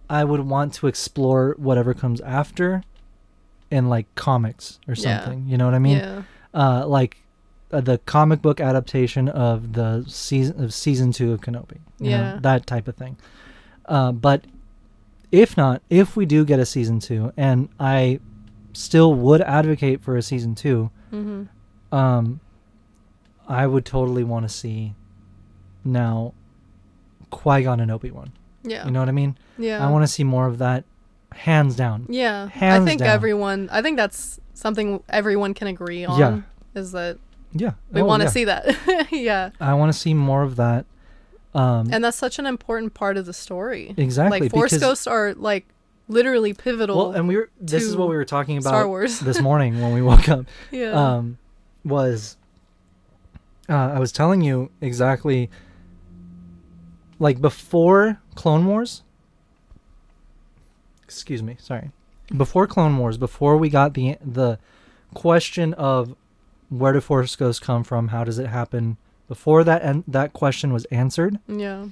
I would want to explore whatever comes after in like comics or something. You know what I mean? Yeah. Like the comic book adaptation of the season 2 of Kenobi. You know, that type of thing. But if not, if we do get a season 2, and I still would advocate for a season 2, I would totally want to see now Qui-Gon and Obi-Wan. Yeah. You know what I mean? Yeah. I want to see more of that, hands down. Yeah. Hands I think down. I think that's something everyone can agree on. Yeah. Is that we want to see that. Yeah. I want to see more of that. And that's such an important part of the story. Exactly. Like Force Ghosts are like literally pivotal. Well, and this is what we were talking about Star Wars. this morning when we woke up. Yeah. I was telling you exactly, like before Clone Wars. Excuse me, sorry. Before Clone Wars, before we got the question of where do Force Ghosts come from, how does it happen? Before that question was answered. Yeah.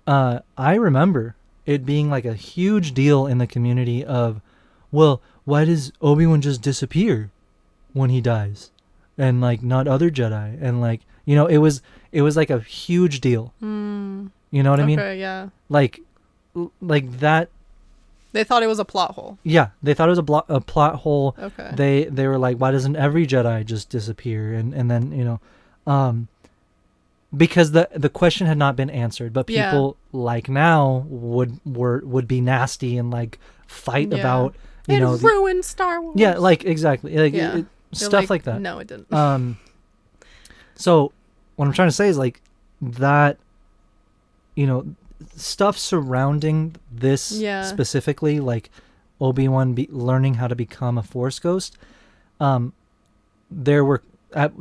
I remember it being like a huge deal in the community of, well, why does Obi-Wan just disappear when he dies? And like not other Jedi, and like, you know, it was like a huge deal. You know what I mean? Okay, yeah. Like that. They thought it was a plot hole. Yeah, they thought it was a plot hole. Okay. They were like, why doesn't every Jedi just disappear? And then, you know, because the question had not been answered, but people like now would be nasty and like fight about, you know, ruined Star Wars. Yeah, like exactly. Like stuff like that. No, it didn't. So what I'm trying to say is like that, you know, stuff surrounding this specifically, like Obi-Wan learning how to become a Force ghost. There were at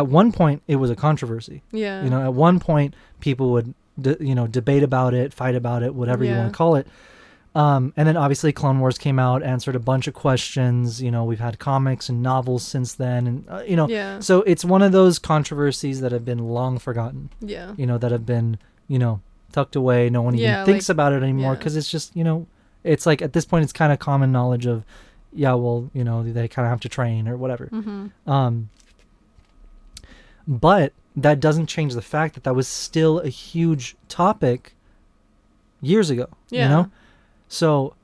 one point it was a controversy. Yeah. You know, at one point people would debate about it, fight about it, whatever you want to call it. And then obviously Clone Wars came out, answered a bunch of questions. You know, we've had comics and novels since then, and so it's one of those controversies that have been long forgotten. Yeah. You know, that have been tucked away. No one even thinks about it anymore because it's just it's like at this point it's kind of common knowledge of they kind of have to train or whatever. Mm-hmm. But that doesn't change the fact that was still a huge topic years ago. Yeah. You know? So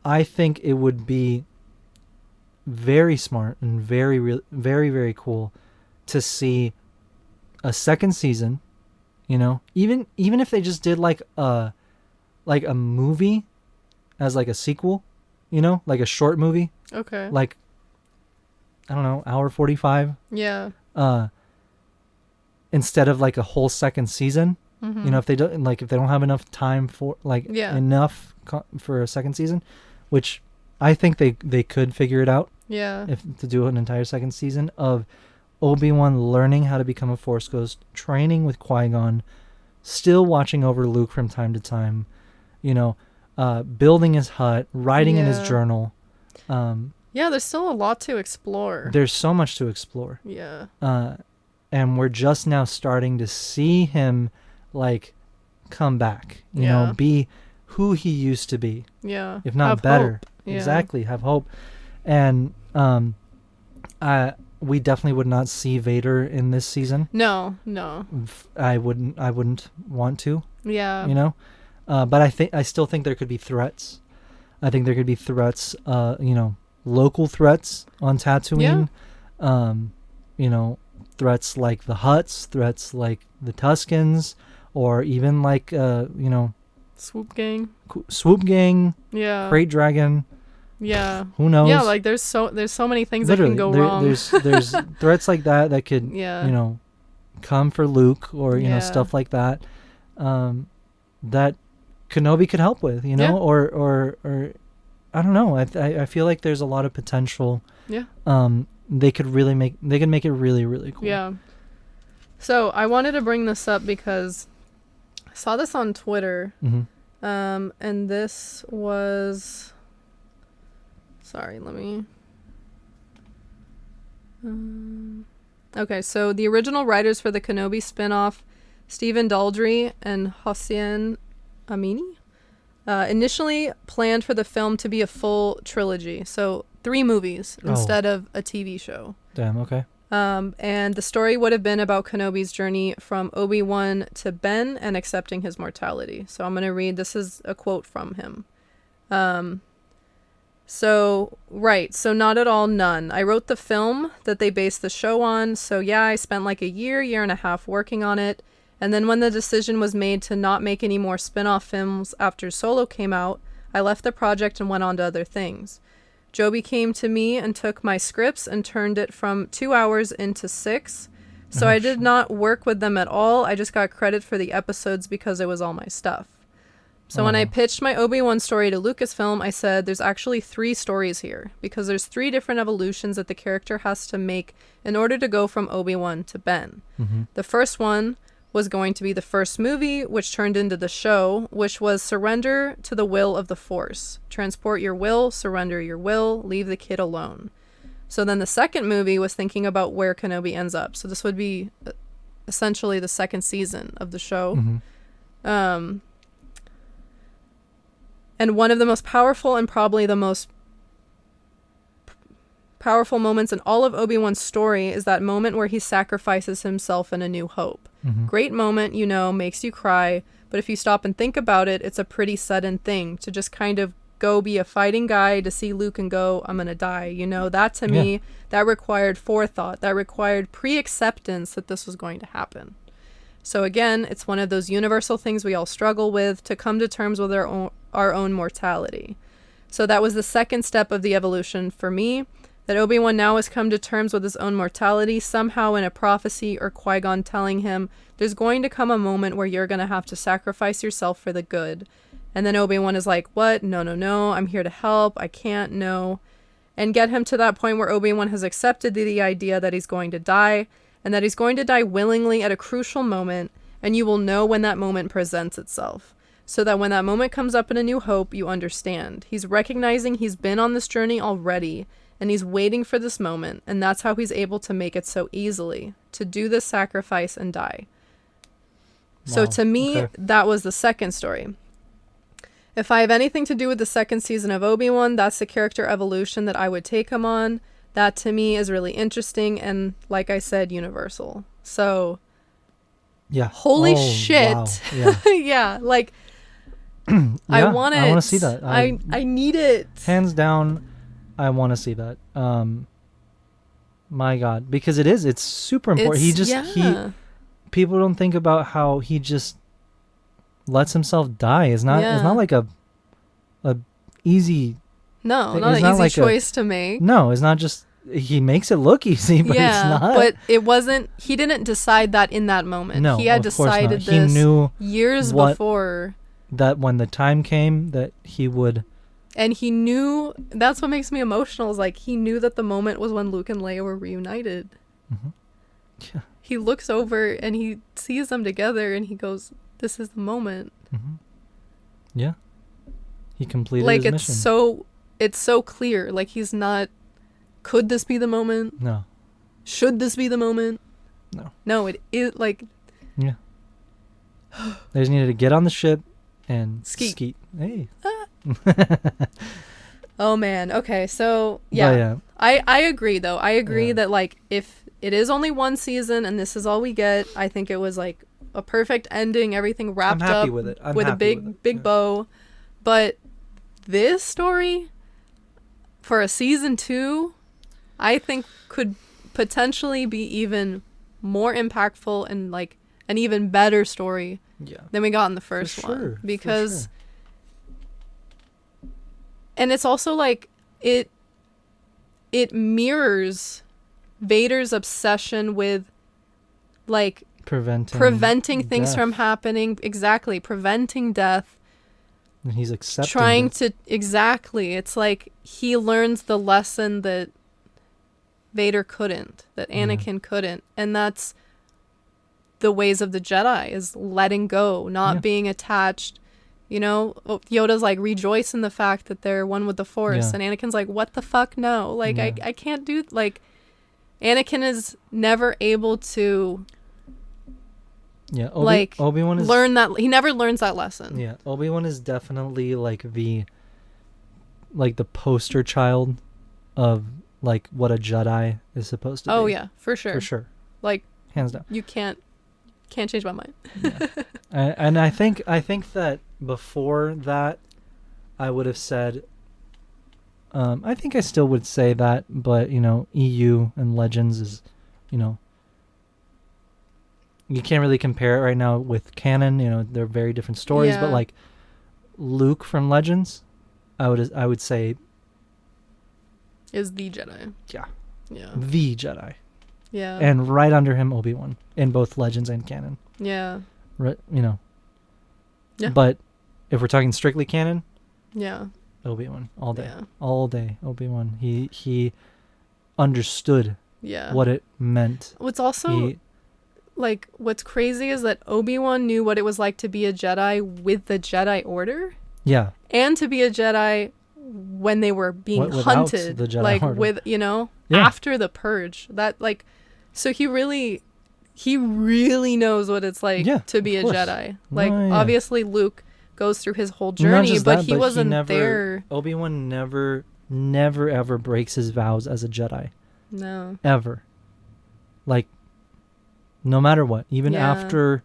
I think it would be very smart and very, very, very cool to see a second season, even if they just did like a movie as like a sequel, like a short movie. Okay. Like, I don't know, hour 45. Yeah. Instead of like a whole second season. Mm-hmm. If they don't have enough time for for a second season, which I think they could figure it out. Yeah. To do an entire second season of Obi-Wan learning how to become a Force ghost, training with Qui-Gon, still watching over Luke from time to time, building his hut, writing in his journal. There's still a lot to explore. There's so much to explore. Yeah. And we're just now starting to see him like come back, be who he used to be. Yeah. If not have better. Hope. Yeah. Exactly. Have hope. And we definitely would not see Vader in this season. No. I wouldn't want to. Yeah. But I still think there could be threats. I think there could be threats, local threats on Tatooine. Yeah. Threats like the Hutts, threats like the Tuskens, or even like Swoop Gang. Yeah. Crate Dragon. Yeah. Who knows? Yeah, like there's so many things literally, that can go wrong. There's threats like that could come for Luke or stuff like that. That Kenobi could help with, or I don't know. I feel like there's a lot of potential. Yeah. They could make it really, really cool. Yeah. So I wanted to bring this up because I saw this on Twitter. Mm-hmm. And this was, sorry, let me, okay. So the original writers for the Kenobi spinoff, Stephen Daldry and Hossein Amini, initially planned for the film to be a full trilogy. So 3 movies instead of a TV show. Damn, okay. And the story would have been about Kenobi's journey from Obi-Wan to Ben and accepting his mortality. So I'm going to read, this is a quote from him. So not at all, none. I wrote the film that they based the show on. So yeah, I spent like a year and a half working on it. And then when the decision was made to not make any more spin-off films after Solo came out, I left the project and went on to other things. Joby came to me and took my scripts and turned it from 2 hours into 6. So I did not work with them at all. I just got credit for the episodes because it was all my stuff. So when I pitched my Obi-Wan story to Lucasfilm, I said there's actually 3 stories here because there's 3 different evolutions that the character has to make in order to go from Obi-Wan to Ben. Mm-hmm. The first one was going to be the first movie, which turned into the show, which was surrender to the will of the Force. Transport your will, surrender your will, leave the kid alone. So then the second movie was thinking about where Kenobi ends up. So this would be essentially the second season of the show. Mm-hmm. And one of the most powerful and probably the most powerful moments in all of Obi-Wan's story is that moment where he sacrifices himself in A New Hope. Mm-hmm. Great moment, makes you cry, but if you stop and think about it, it's a pretty sudden thing to just kind of go be a fighting guy, to see Luke and go, I'm gonna die. That to me, that required forethought, that required pre-acceptance that this was going to happen. So again, it's one of those universal things we all struggle with, to come to terms with our own mortality. So that was the second step of the evolution for me, that Obi-Wan now has come to terms with his own mortality, somehow in a prophecy or Qui-Gon telling him, there's going to come a moment where you're going to have to sacrifice yourself for the good. And then Obi-Wan is like, what? No, I'm here to help. I can't, no. and get him to that point where Obi-Wan has accepted the idea that he's going to die, and that he's going to die willingly at a crucial moment, and you will know when that moment presents itself. So that when that moment comes up in A New Hope, you understand. He's recognizing he's been on this journey already, and he's waiting for this moment, and that's how he's able to make it so easily, to do this sacrifice and die. Wow. So to me, Okay. that was the second story. If I have anything to do with the second season of Obi-Wan, that's the character evolution that I would take him on. That to me is really interesting and, like I said, universal. So, Yeah. holy Oh, shit. wow. Yeah. Yeah, like, I Yeah, want it. I want to see that. I need it. Hands down, I want to see that. My God, because it's super important. People don't think about how he just lets himself die. It's not like a easy. No, thing. not It's an not easy like choice to make. No, it's not just he makes it look easy, but it's not. But it wasn't. He didn't decide that in that moment. No, he had of course not. decided He this knew years what- before. that when the time came that he would. And he knew, that's what makes me emotional, is like he knew that the moment was when Luke and Leia were reunited. Mm-hmm. Yeah. He looks over and he sees them together and he goes, this is the moment. Mm-hmm. Yeah. He completed Like his it's mission. it's so clear. Like he's not, could this be the moment? No. Should this be the moment? No. No, it is like. Yeah. They just needed to get on the ship and Skeet. skeet. Hey. Oh man. Okay. So yeah. But yeah. I agree though. I agree Yeah. that like if it is only one season and this is all we get, I think it was like a perfect ending, everything wrapped I'm happy up with it. I'm with a happy with it. big Yeah. bow. But this story for a season 2, I think could potentially be even more impactful and like an even better story Yeah. than we got in the first For sure, one. for Because sure. and it's also like it mirrors Vader's obsession with like preventing things death. from happening. Exactly. Preventing death. And he's accepting Trying it. to. Exactly. It's like he learns the lesson that Vader couldn't, that Anakin couldn't. And that's the ways of the Jedi, is letting go, not being attached. You know, Yoda's like, rejoice in the fact that they're one with the Force. Yeah. And Anakin's like, what the fuck? No. Like, Yeah. I can't do... Like, Anakin is never able to... Yeah, Obi-Wan is learn that. He never learns that lesson. Yeah, Obi-Wan is definitely like the poster child of like what a Jedi is supposed to be. Oh yeah, for sure. For sure. Like, hands down. you can't change my mind. Yeah. And I think that before that I would have said I think I still would say that, but you know, EU and Legends is, you know, you can't really compare it right now with canon. You know, they're very different stories. Yeah. But like Luke from Legends, I would say Is the Jedi. yeah, Yeah. the Jedi, Yeah. and right under him Obi-Wan in both Legends and canon. Yeah. Right, you know. Yeah. But if we're talking strictly canon, Yeah. Obi-Wan all day, Yeah. all day. Obi-Wan. He understood Yeah. what it meant. What's also like what's crazy is that Obi-Wan knew what it was like to be a Jedi with the Jedi Order Yeah. and to be a Jedi when they were being Without hunted, the Jedi like Order. with, you know, Yeah. after the purge. That like, so he really knows what it's like Yeah, to be a of course. Jedi. Like Yeah. obviously Luke goes through his whole Not journey, just but that, he wasn't never, there. Obi-Wan never ever breaks his vows as a Jedi. No. Ever. Like, no matter what, even Yeah. after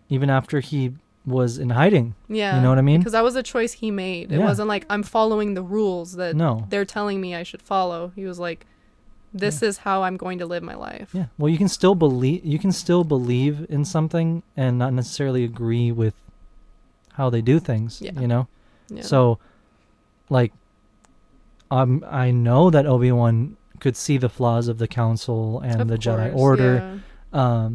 he was in hiding. Yeah. You know what I mean? Because that was a choice he made. It Yeah. wasn't like I'm following the rules that No. they're telling me I should follow. He was like, this is how I'm going to live my life. Yeah. Well, you can still believe in something and not necessarily agree with how they do things, Yeah. you know? Yeah. So, like, I know that Obi-Wan could see the flaws of the Council and Of the Jedi course, Order. yeah.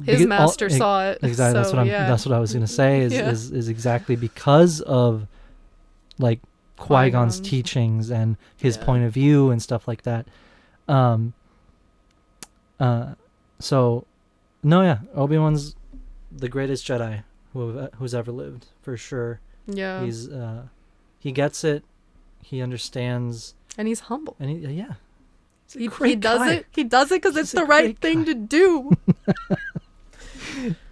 His master saw it. Exactly. So, That's what yeah. That's what I was gonna say. Yeah. Is exactly because of, like, Qui-Gon's Qui-Gon's. teachings and his Yeah. point of view and stuff like that. So, no, yeah, Obi-Wan's the greatest Jedi who's ever lived, for sure. Yeah. He's he gets it, he understands, And he's humble. and yeah. He's a He great does guy. it. He does it because He's it's a the right great thing guy. to do.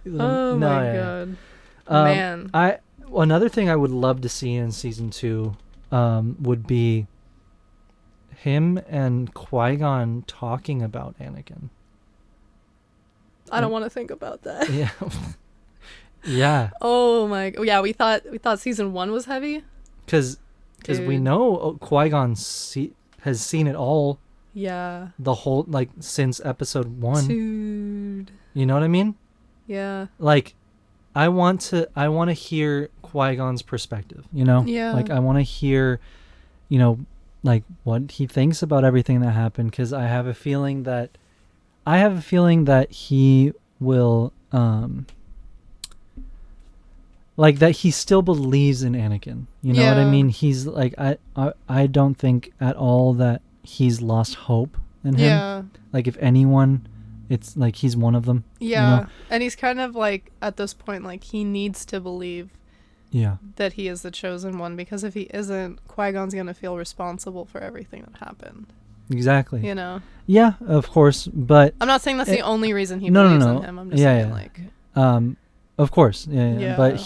No, Oh my yeah. god, man. Another thing I would love to see in season 2 would be him and Qui-Gon talking about Anakin. I don't want to think about that. Yeah. Yeah, Oh my. Yeah, we thought season 1 was heavy. because we Dude. know Qui-Gon has seen it all, Yeah. the whole, like, since episode 1. Dude. You know what I mean? Yeah. Like, I want to hear Qui-Gon's perspective, you know? Yeah. Like, I want to hear, you know, like, what he thinks about everything that happened, because I have a feeling that he will, like, that he still believes in Anakin. You know what I Yeah. mean? He's like, I don't think at all that he's lost hope in him. Yeah. Like, if anyone, it's like he's one of them. Yeah. know? And he's kind of like, at this point, like, he needs to believe Yeah. that he is the chosen one, because if he isn't, Qui-Gon's going to feel responsible for everything that happened. Exactly. You know? Yeah, of course, but I'm not saying that's the only reason he no, believes no. in him. I'm just Yeah, saying, yeah. like, of course, yeah. Yeah. But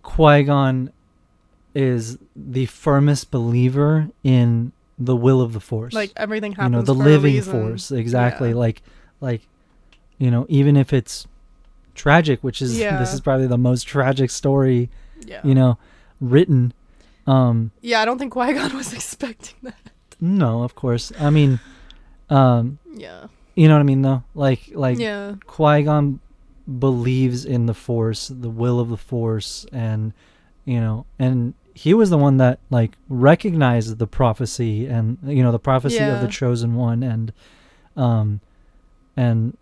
Qui-Gon is the firmest believer in the will of the Force. like everything you happens know, the for a living reason. Force, exactly. Yeah. Like, you know, even if it's tragic, which is Yeah. this is probably the most tragic story, Yeah. you know, written. Yeah, I don't think Qui-Gon was expecting that. No, of course. I mean, Yeah. you know what I mean, though. Like Yeah. Qui-Gon believes in the Force, the will of the Force, and you know, and he was the one that like recognized the prophecy, and you know, the prophecy of the Yeah. chosen one, and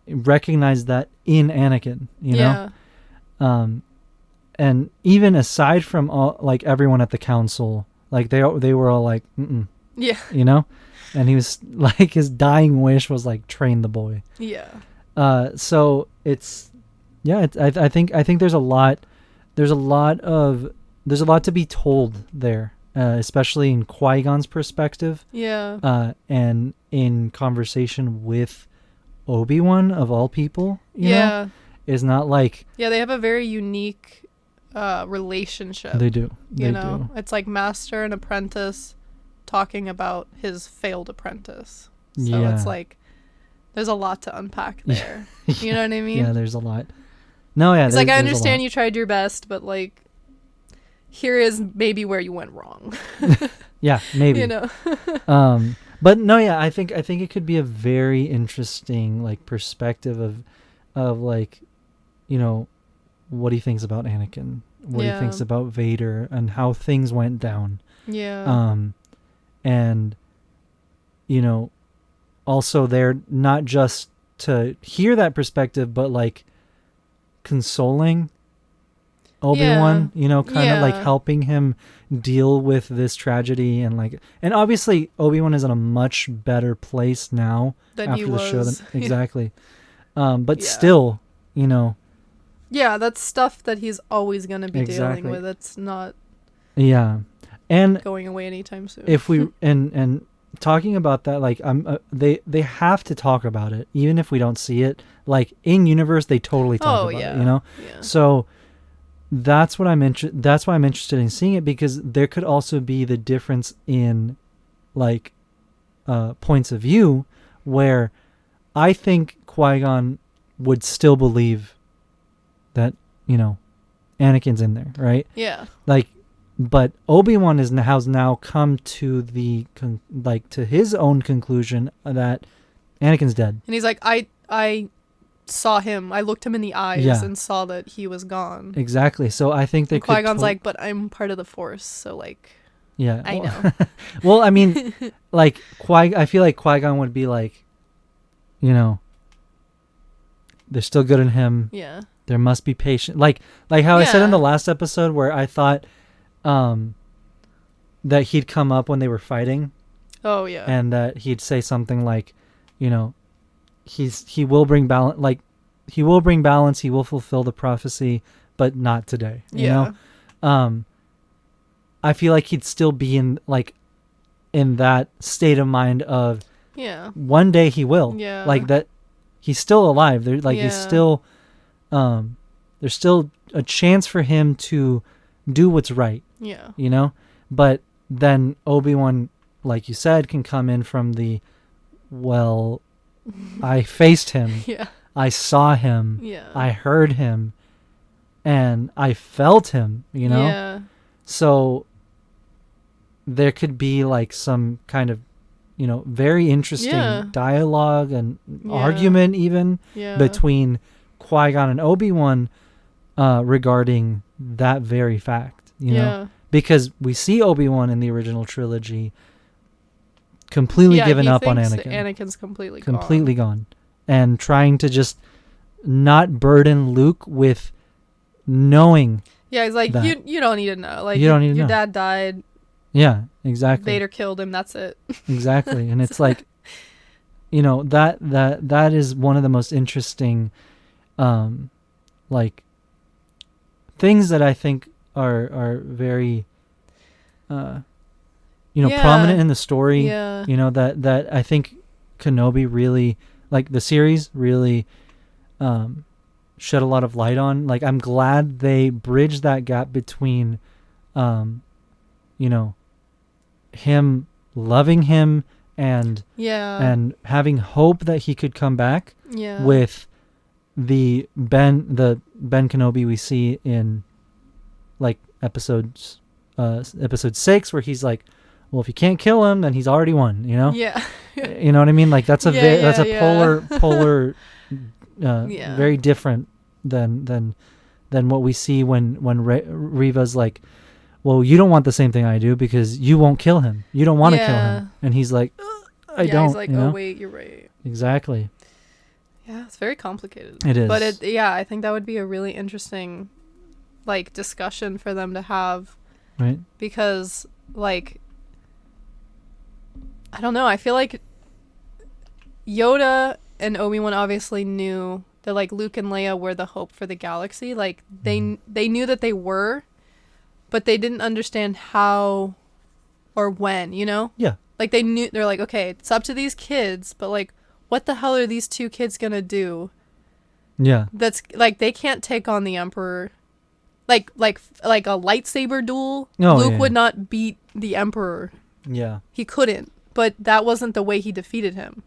recognized that in Anakin, you know. Yeah. And even aside from all, like, everyone at the council, like they were all like, Yeah. you know, and he was like, his dying wish was like, train the boy. Yeah. So it's, yeah, I think there's a lot to be told there, especially in Qui-Gon's perspective, Yeah. and in conversation with Obi-Wan of all people, you know, is not like Yeah, they have a very unique relationship. they do. You know, it's like master and apprentice talking about his failed apprentice. So Yeah. it's like there's a lot to unpack there. You know what I mean? Yeah, there's a lot. No, yeah. It's like, I there's a understand lot. you tried your best, but like, here is maybe where you went wrong. Yeah, maybe. You know? But no, yeah, I think it could be a very interesting like perspective of like, you know, what he thinks about Anakin, what he thinks Yeah. about Vader, and how things went down. Yeah. And you know, also they're not just to hear that perspective, but like consoling Obi-Wan, you know, kind of like Yeah. helping him deal with this tragedy, and like, and obviously Obi-Wan is in a much better place now Than after he the show was. than, exactly. But Yeah. still, you know, Yeah, that's stuff that he's always going to be Exactly. dealing with. It's not yeah. And going away anytime soon. if we and talking about that, like, they have to talk about it, even if we don't see it. Like, in universe, they totally talk about it, you know. Yeah. So that's what that's why I'm interested in seeing it, because there could also be the difference in like points of view, where I think Qui-Gon would still believe that, you know, Anakin's in there, right? Yeah. Like, but Obi-Wan has now come to the to his own conclusion that Anakin's dead. And he's like, I saw him. I looked him in the eyes Yeah. and saw that he was gone. Exactly. So I think they And could. Qui-Gon's like, but I'm part of the Force, so like, yeah. I well- know. Well, I mean, like I feel like Qui-Gon would be like, you know, they're still good in him. Yeah. There must be patience. Like how I said in Yeah. the last episode, where I thought, that he'd come up when they were fighting, Oh yeah. and that he'd say something like, you know, he will bring balance, like he will bring balance, he will fulfill the prophecy, but not today. You know, I feel like he'd still be in that state of mind of one day he will. Yeah. Like that, he's still alive. There, like he's still, there's still a chance for him to do what's right. Yeah. You know, but then Obi-Wan, like you said, can come in from the, well, I faced him. Yeah. I saw him. Yeah. I heard him. And I felt him, you know? Yeah. So there could be like some kind of, you know, very interesting dialogue and argument even between Qui-Gon and Obi-Wan regarding that very fact, you know? Because we see Obi-Wan in the original trilogy completely given up on Anakin. Anakin's completely gone. And trying to just not burden Luke with knowing. Yeah, he's like, that. you don't need to know. Like, you don't need to know. Your dad died. Yeah, exactly. Vader killed him. That's it. Exactly. And it's like, you know, that is one of the most interesting, like, things that I think are very, you know, prominent in the story. Yeah. You know, that I think Kenobi really, like, the series really shed a lot of light on. Like, I'm glad they bridged that gap between, you know, him loving him and having hope that he could come back with the Ben Kenobi we see in, like, episode 6, where he's like, well, if you can't kill him, then he's already won, you know? Yeah. You know what I mean? Like, that's a polar very different than what we see when Reva's like, well, you don't want the same thing I do because you won't kill him. You don't want to kill him. And he's like, I don't. He's like, you know? oh, wait, you're right. Exactly. Yeah, it's very complicated. It is. But I think that would be a really interesting, like, discussion for them to have. Right. Because, like, I don't know. I feel like Yoda and Obi-Wan obviously knew that, like, Luke and Leia were the hope for the galaxy. Like, they knew that they were, but they didn't understand how or when, you know? Yeah. Like, they're like, okay, it's up to these kids, but, like, what the hell are these two kids gonna do? Yeah. That's, like, they can't take on the Emperor. Like a lightsaber duel, Luke would not beat the Emperor. Yeah. He couldn't, but that wasn't the way he defeated him.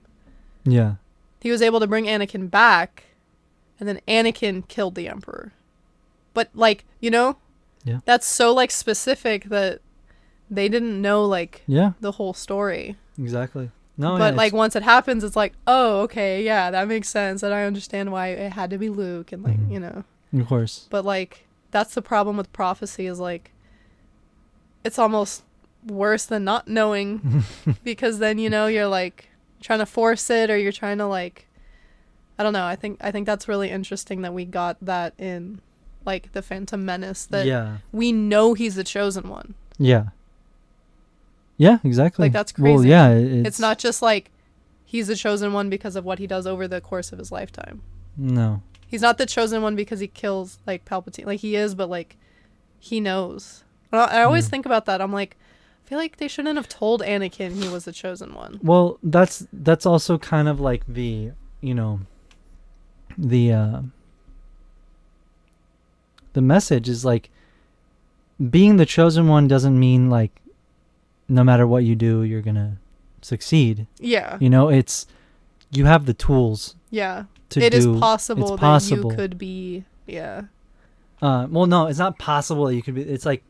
Yeah. He was able to bring Anakin back, and then Anakin killed the Emperor. But, like, you know? Yeah. That's so, like, specific that they didn't know, like, the whole story. Exactly. No, but, like, once it happens, it's like, oh, okay, yeah, that makes sense, and I understand why it had to be Luke, and, like, you know. Of course. But, like, that's the problem with prophecy is, like, it's almost worse than not knowing because then, you know, you're, like, trying to force it or you're trying to, like, I don't know. I think that's really interesting that we got that in, like, the Phantom Menace, that we know he's the chosen one. Yeah. Yeah, exactly. Like, that's crazy. Well, yeah. It's not just, like, he's the chosen one because of what he does over the course of his lifetime. No. He's not the chosen one because he kills, like, Palpatine. Like, he is, but, like, he knows. I always think about that. I'm like, I feel like they shouldn't have told Anakin he was the chosen one. Well, that's also kind of like the, you know, the message is, like, being the chosen one doesn't mean, like, no matter what you do, you're going to succeed. Yeah. You know, it's, you have the tools. Yeah. It is possible that you could be, well, no, it's not possible that you could be, it's like,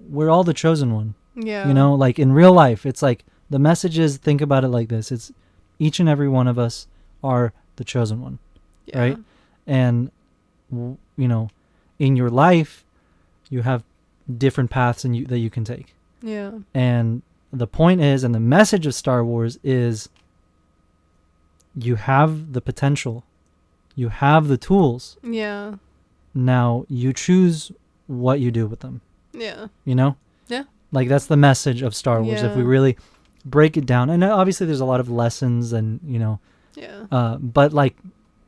we're all the chosen one. Yeah. You know, like, in real life, it's like, the message is, think about it like this. It's each and every one of us are the chosen one. Yeah. Right? And, you know, in your life, you have different paths that you can take. Yeah. And the point is, and the message of Star Wars is, you have the potential. You have the tools. Yeah. Now you choose what you do with them. Yeah. You know? Yeah. Like, that's the message of Star Wars. If we Yeah. really break it down, and obviously there's a lot of lessons, and Yeah. but like,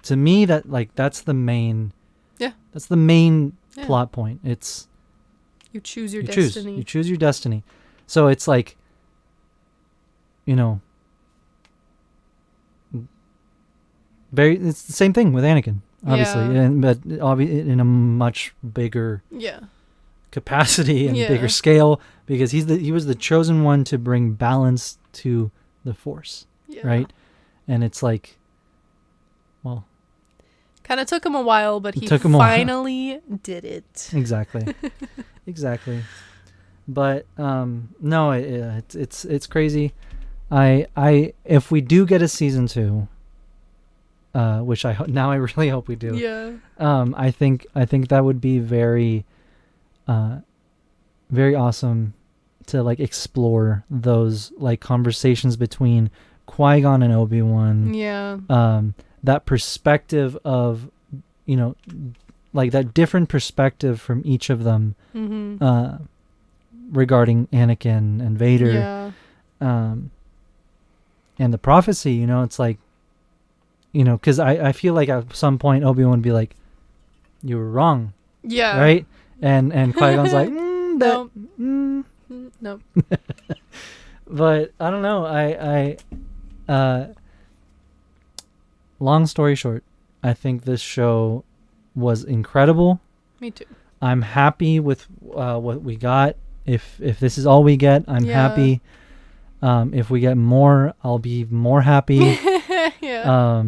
to me, that's the main. Yeah. That's the main Yeah. plot point. It's You choose your you destiny. choose your destiny. So it's like, it's the same thing with Anakin, obviously, Yeah. but in a much bigger Yeah. capacity and Yeah. bigger scale, because he was the chosen one to bring balance to the Force, Yeah. right? And it's like, well, Kind of took him a while, but It he took him a while. finally did it. exactly, exactly. But no, it's crazy. I if we do get a season 2, which now I really hope we do. Yeah. I think that would be very, very awesome to like explore those like conversations between Qui-Gon and Obi-Wan. Yeah. That perspective of, like that different perspective from each of them, Mm-hmm. regarding Anakin and Vader, Yeah. and the prophecy. It's like, because I feel like at some point Obi-Wan would be like, you were wrong, Yeah. right? And Qui-Gon's like, No. No. But I don't know. Long story short, I think this show was incredible. Me too. I'm happy with what we got. If this is all we get, I'm Yeah. happy. If we get more, I'll be more happy. Yeah.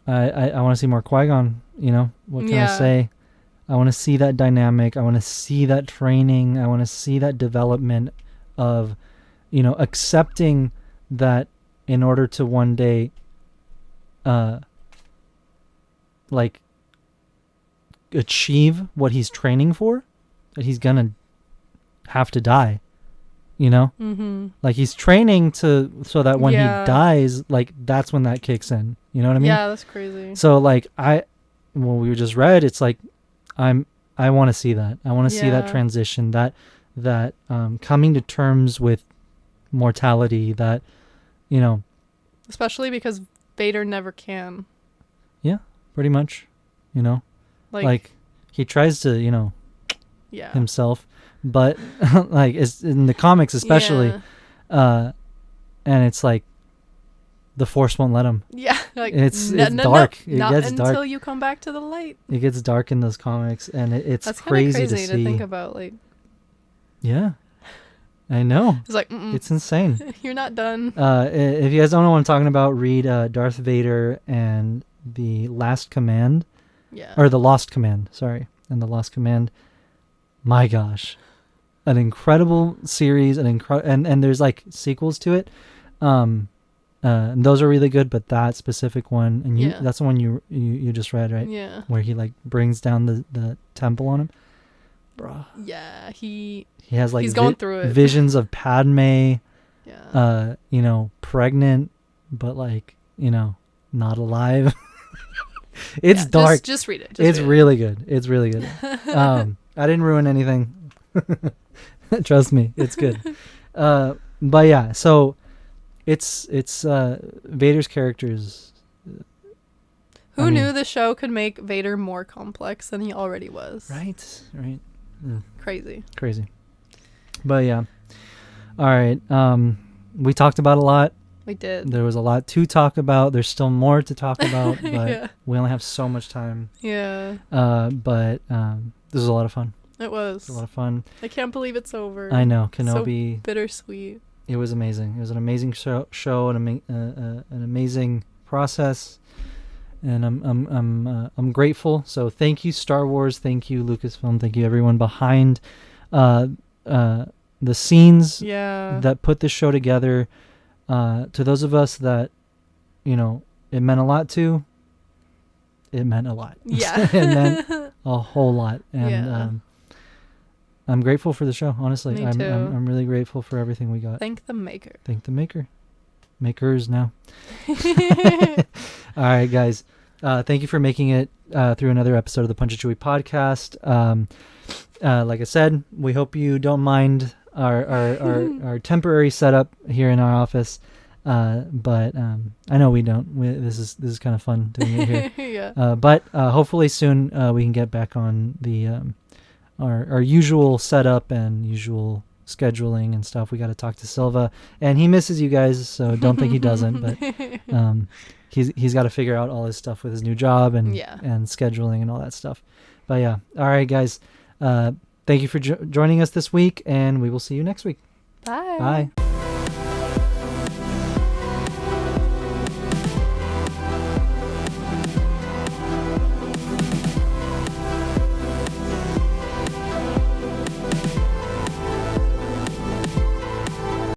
I want to see more Qui-Gon. What can I Yeah. say? I want to see that dynamic. I want to see that training. I want to see that development of, accepting that in order to one day, like, achieve what he's training for, that he's gonna have to die. Mm-hmm. Like, he's training so that when Yeah. he dies, like, that's when that kicks in. You know what I mean? Yeah, that's crazy. So like when we just read, it's like I want to see that. I want to see that Yeah. transition, that coming to terms with mortality, that Especially because Vader never can. pretty much, like he tries to, Yeah. himself, but like it's in the comics especially, Yeah. and it's like the Force won't let him. Yeah. Like It's no, dark. It not gets until dark. you come back to the light. It gets dark in those comics, and it's That's kind of crazy crazy to to see. think about. Like, Yeah, I know. it's like, It's insane. you're not done. If you guys don't know what I'm talking about, read Darth Vader and the Last Command, Yeah. or the Lost Command. Sorry, and the Lost Command. My gosh, an incredible series, and there's like sequels to it. And those are really good, but that specific one, and Yeah. that's the one you just read, right? Yeah. Where he like brings down the temple on him, bruh. Yeah. He He has like He's going through it. visions of Padme, Yeah. pregnant, but like, not alive. It's Yeah, dark. Just read it. It's really good. It's really good. I didn't ruin anything. Trust me, it's good. But yeah, so it's Vader's characters. Who knew the show could make Vader more complex than he already was? Right. Crazy. Crazy. But yeah. All right. We talked about a lot. We did. There was a lot to talk about. There's still more to talk about, but Yeah. we only have so much time. Yeah. But this was a lot of fun. It It was was. a lot of fun. I can't believe it's over. I know, Kenobi. Bittersweet. It was amazing. It was an amazing show, an amazing process, and I'm grateful. So thank you, Star Wars. Thank you, Lucasfilm. Thank you, everyone behind the scenes Yeah. that put this show together. To those of us that, it meant a lot to. It meant a lot. Yeah. It meant a whole lot, and Yeah. I'm grateful for the show. Honestly, Me I'm too. I'm really grateful for everything we got. Thank the maker. Thank the maker. Makers now. All right, guys. thank you for making it through another episode of the Punch and Chewie podcast. Like I said, we hope you don't mind our temporary setup here in our office. But I know we don't. This is kind of fun doing it here. Yeah. But hopefully soon we can get back on the our usual setup and usual scheduling and stuff. We got to talk to Silva, and he misses you guys, so don't think he doesn't. But he's got to figure out all his stuff with his new job and scheduling and all that stuff. But yeah, all right, guys. Thank you for joining us this week, and we will see you next week. Bye. Bye.